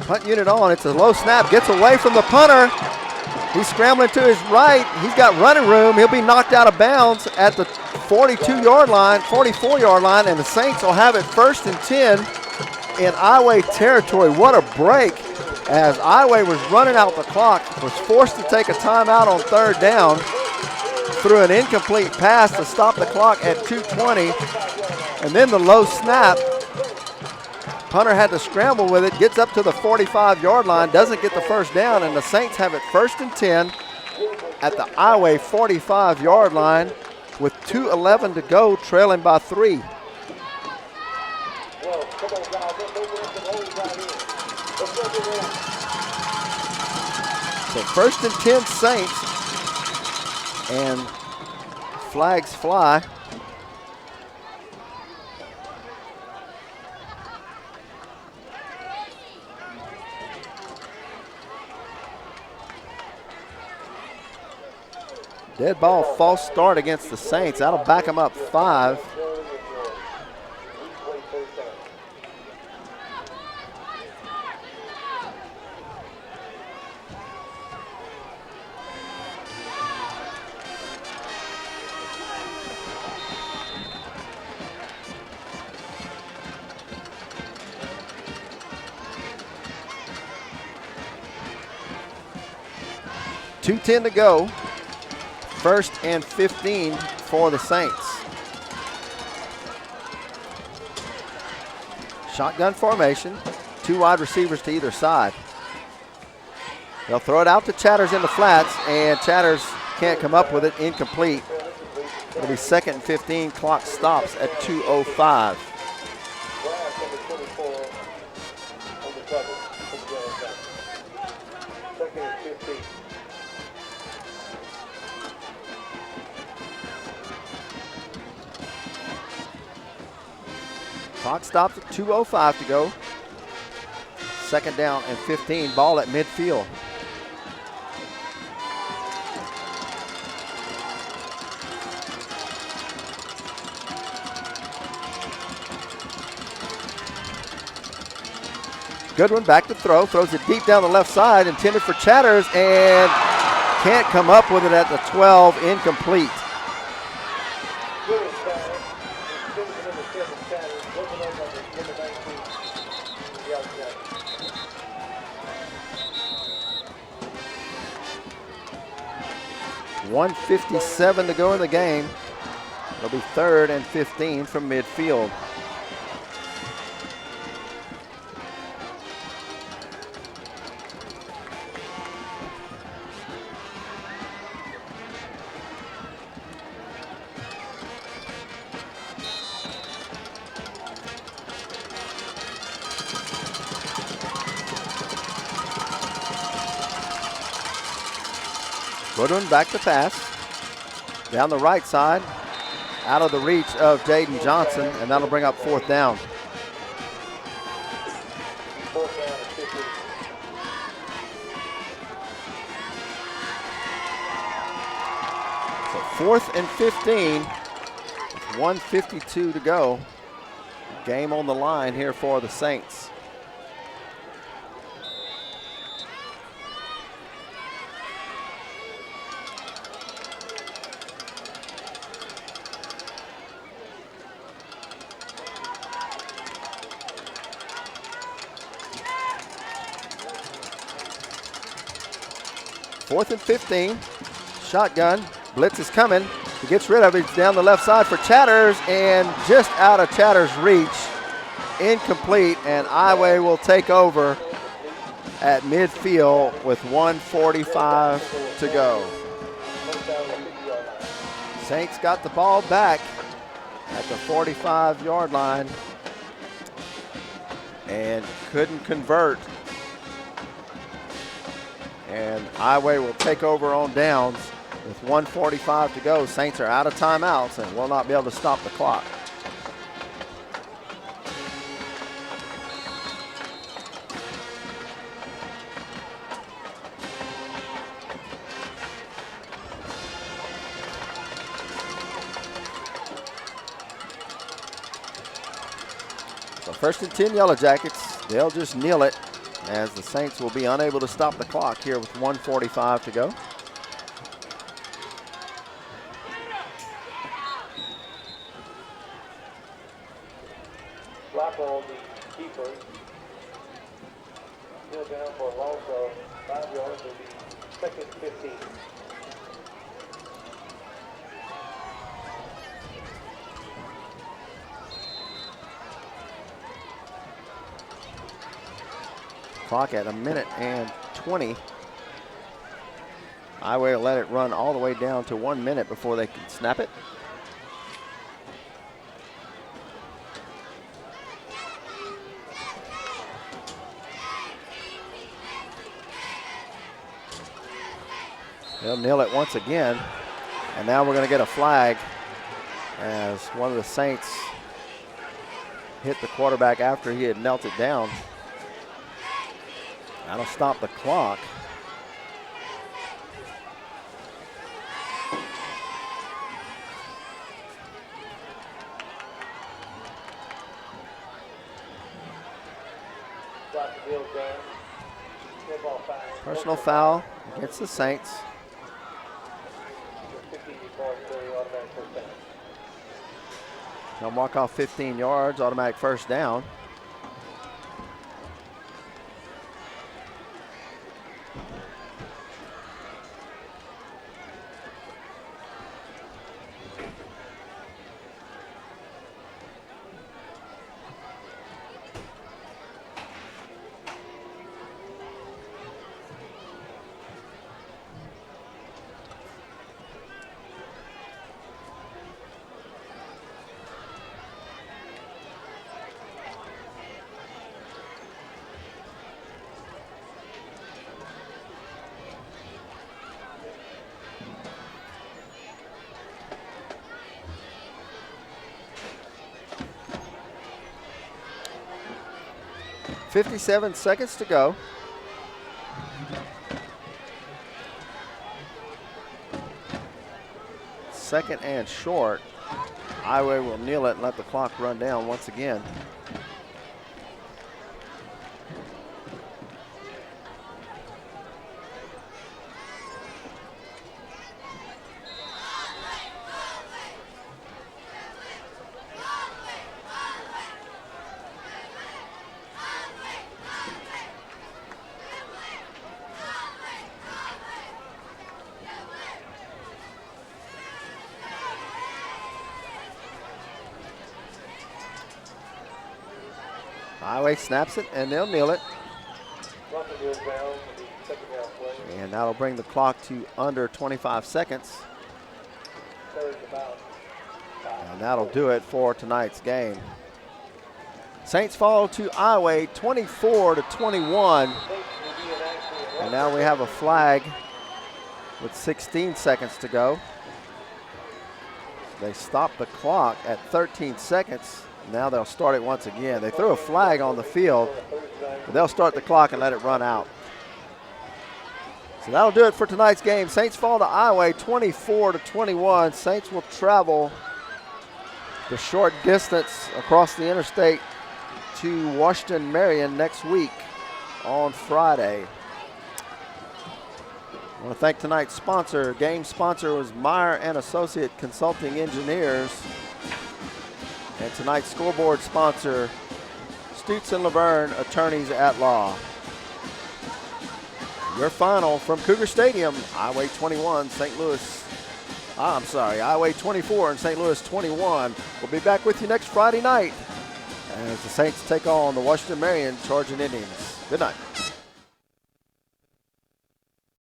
Punt unit on. It's a low snap. Gets away from the punter. He's scrambling to his right. He's got running room. He'll be knocked out of bounds at the 42-yard line, 44-yard line, and the Saints will have it 1st and 10 in Iway territory. What a break as Iway was running out the clock, was forced to take a timeout on 3rd down, threw an incomplete pass to stop the clock at 2:20, and then the low snap. Punter had to scramble with it, gets up to the 45-yard line, doesn't get the 1st down, and the Saints have it 1st and 10 at the Iway 45-yard line with 2:11 to go, trailing by 3. Well, come on, guys. Let's open up the holes right here. Let's go get it. So 1st and 10 Saints, and flags fly. Dead ball, false start against the Saints. That'll back them up 5. .210 to go. 1st and 15 for the Saints. Shotgun formation, 2 wide receivers to either side. They'll throw it out to Chatters in the flats, and Chatters can't come up with it, incomplete. It'll be 2nd and 15, clock stops at 2:05. Clock stops at 2:05 to go. 2nd down and 15, ball at midfield. Goodwin back to throw, throws it deep down the left side, intended for Chatters, and can't come up with it at the 12, incomplete. 1:57 to go in the game. It'll be 3rd and 15 from midfield. Goodwin back to pass. Down the right side, out of the reach of Jaden Johnson, and that'll bring up 4th down. So 4th and 15, 1:52 to go. Game on the line here for the Saints. 4th and 15. Shotgun. Blitz is coming. He gets rid of it. It's down the left side for Chatters and just out of Chatters' reach. Incomplete, and Iway will take over at midfield with 1:45 to go. Saints got the ball back at the 45-yard line and couldn't convert. And Iway will take over on downs with 1:45 to go. Saints are out of timeouts and will not be able to stop the clock. So 1st and 10 Yellow Jackets. They'll just kneel it as the Saints will be unable to stop the clock here with 1:45 to go. Blackwell, the keeper, kneel down for a loss of 5 yards. Will be 2nd and 15. Clock at 1:20. Iway will let it run all the way down to 1 minute before they can snap it. They'll kneel it once again, and now we're going to get a flag as one of the Saints hit the quarterback after he had knelt it down. That'll stop the clock. Personal foul against the Saints. They'll mark off 15 yards, automatic first down. .57 seconds to go. Second and short. Iway will kneel it and let the clock run down once again. Iway snaps it, and they'll kneel it. And that'll bring the clock to under 25 seconds. And that'll do it for tonight's game. Saints fall to Iway 24-21. And now we have a flag with 16 seconds to go. They stop the clock at 13 seconds. Now they'll start it once again. They threw a flag on the field, but they'll start the clock and let it run out. So that'll do it for tonight's game. Saints fall to Iway 24-21. Saints will travel the short distance across the interstate to Washington, Marion next week on Friday. I want to thank tonight's sponsor. Game sponsor was Meyer and Associate Consulting Engineers. And tonight's scoreboard sponsor, Stutz and Laverne, Attorneys at Law. Your final from Cougar Stadium, Highway 21, St. Louis. Highway 24 and St. Louis 21. We'll be back with you next Friday night as the Saints take on the Washington Marion Charging Indians. Good night.